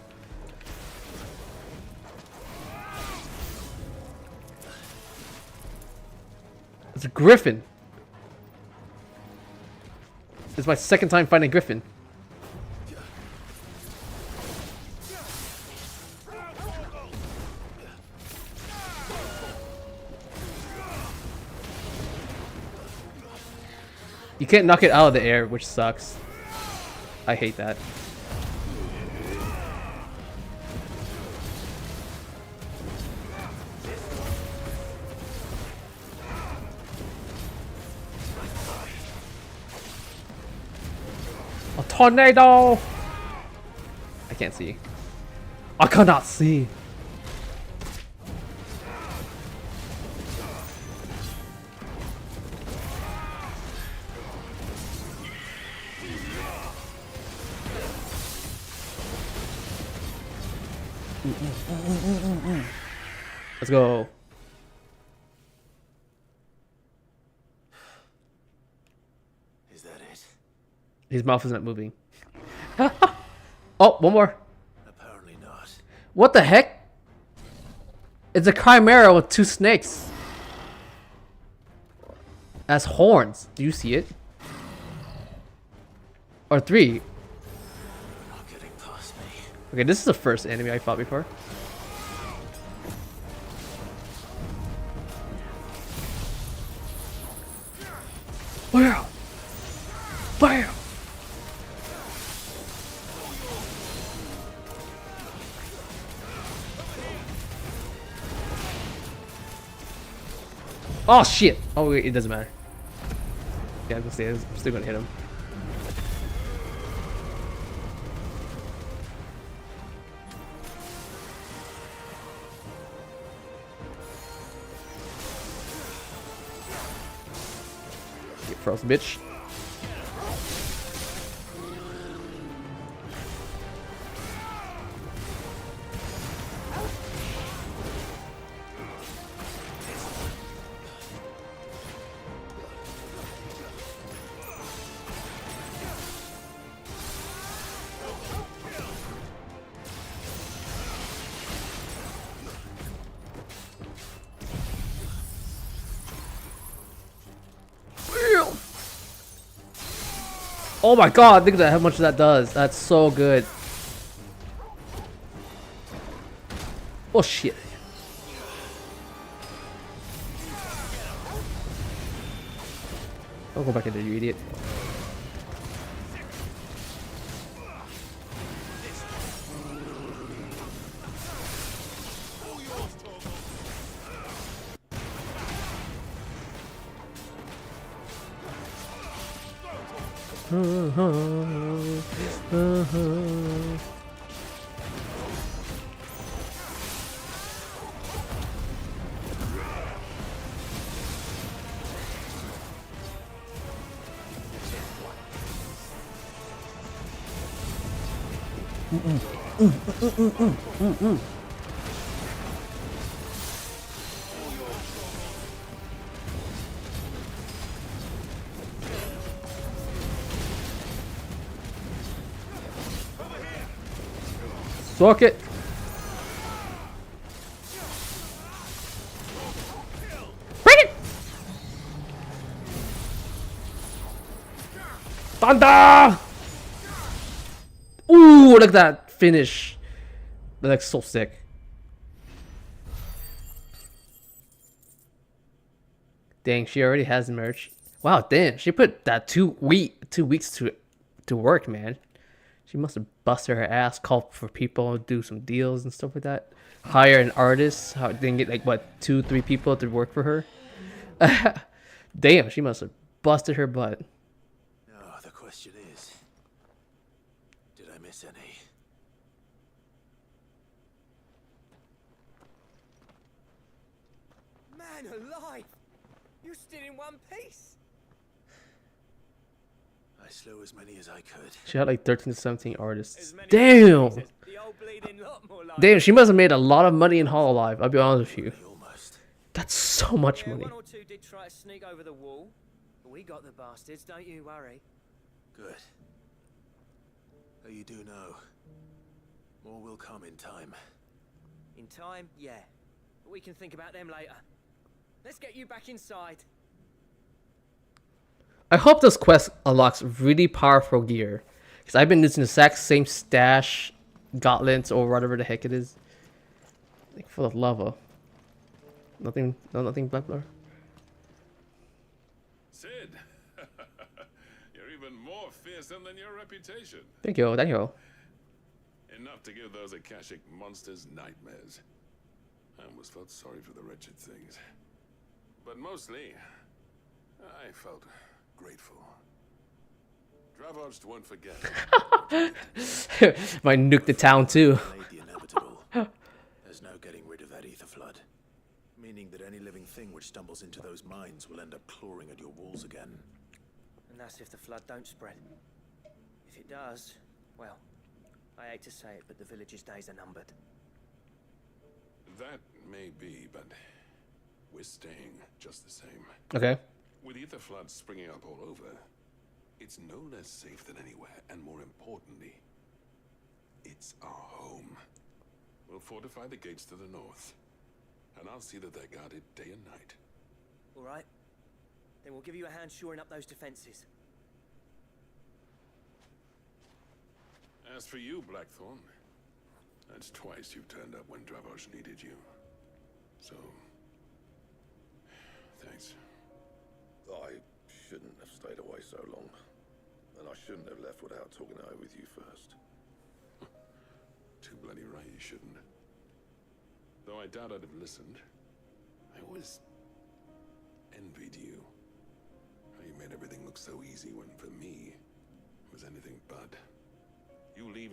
It's a griffin. It's my second time fighting a griffin. You can't knock it out of the air, which sucks. I hate that. A tornado! I can't see. I cannot see. Let's go. Is that it? His mouth is not moving. Oh, one more. Apparently not. What the heck? It's a chimera with two snakes. As horns. Do you see it? Or three. Not getting past me. Okay, this is the first enemy I fought before. Bam! Bam! Oh shit! Oh wait, it doesn't matter. Yeah, I'm still gonna hit him. Get frozen, bitch. Oh my god, think about how much that does. That's so good. Oh shit. Don't go back in there, you idiot. Suck it. Bring it. Thunder. Ooh, look at that finish. That looks so sick. Dang, she already has merch. Wow, damn, she put that 2 weeks to work, man. She must have busted her ass, called for people, do some deals and stuff like that. Hire an artist, then get like what 2-3 people to work for her. Damn, she must have busted her butt. Oh, the question is, did I miss any? Man alive! You're still in one piece! I slew as many as I could. She had like 13 to 17 artists. Damn! Damn, she must have made a lot of money in Hololive, I'll be honest with you. That's so much money. One or two did try to sneak over the wall, but we got the bastards, don't you worry. Good. Though you do know, more will come in time. In time, yeah. But we can think about them later. Let's get you back inside. I hope this quest unlocks really powerful gear. Because I've been using the exact same stash, gauntlets, or whatever the heck it is. Like full of lava. Nothing, no, nothing black blur. Sid, you're even more fearsome than your reputation. Thank you, thank you. Enough to give those Akashic monsters nightmares. I almost felt sorry for the wretched things. But mostly, I felt grateful. Dravos won't forget. Might nuke the town too. The inevitable. There's no getting rid of that ether flood. Meaning that any living thing which stumbles into those mines will end up clawing at your walls again. And that's if the flood don't spread. If it does, well, I hate to say it, but the village's days are numbered. That may be, but we're staying just the same. Okay. With ether floods springing up all over, it's no less safe than anywhere, and more importantly, it's our home. We'll fortify the gates to the north, and I'll see that they're guarded day and night. All right. Then we'll give you a hand shoring up those defenses. As for you, Blackthorn, that's twice you've turned up when Dravos needed you. So, thanks. I shouldn't have stayed away so long. And I shouldn't have left without talking it over with you first. Too bloody right you shouldn't. Though I doubt I'd have listened. I always envied you. How you made everything look so easy when for me, it was anything but. You leaving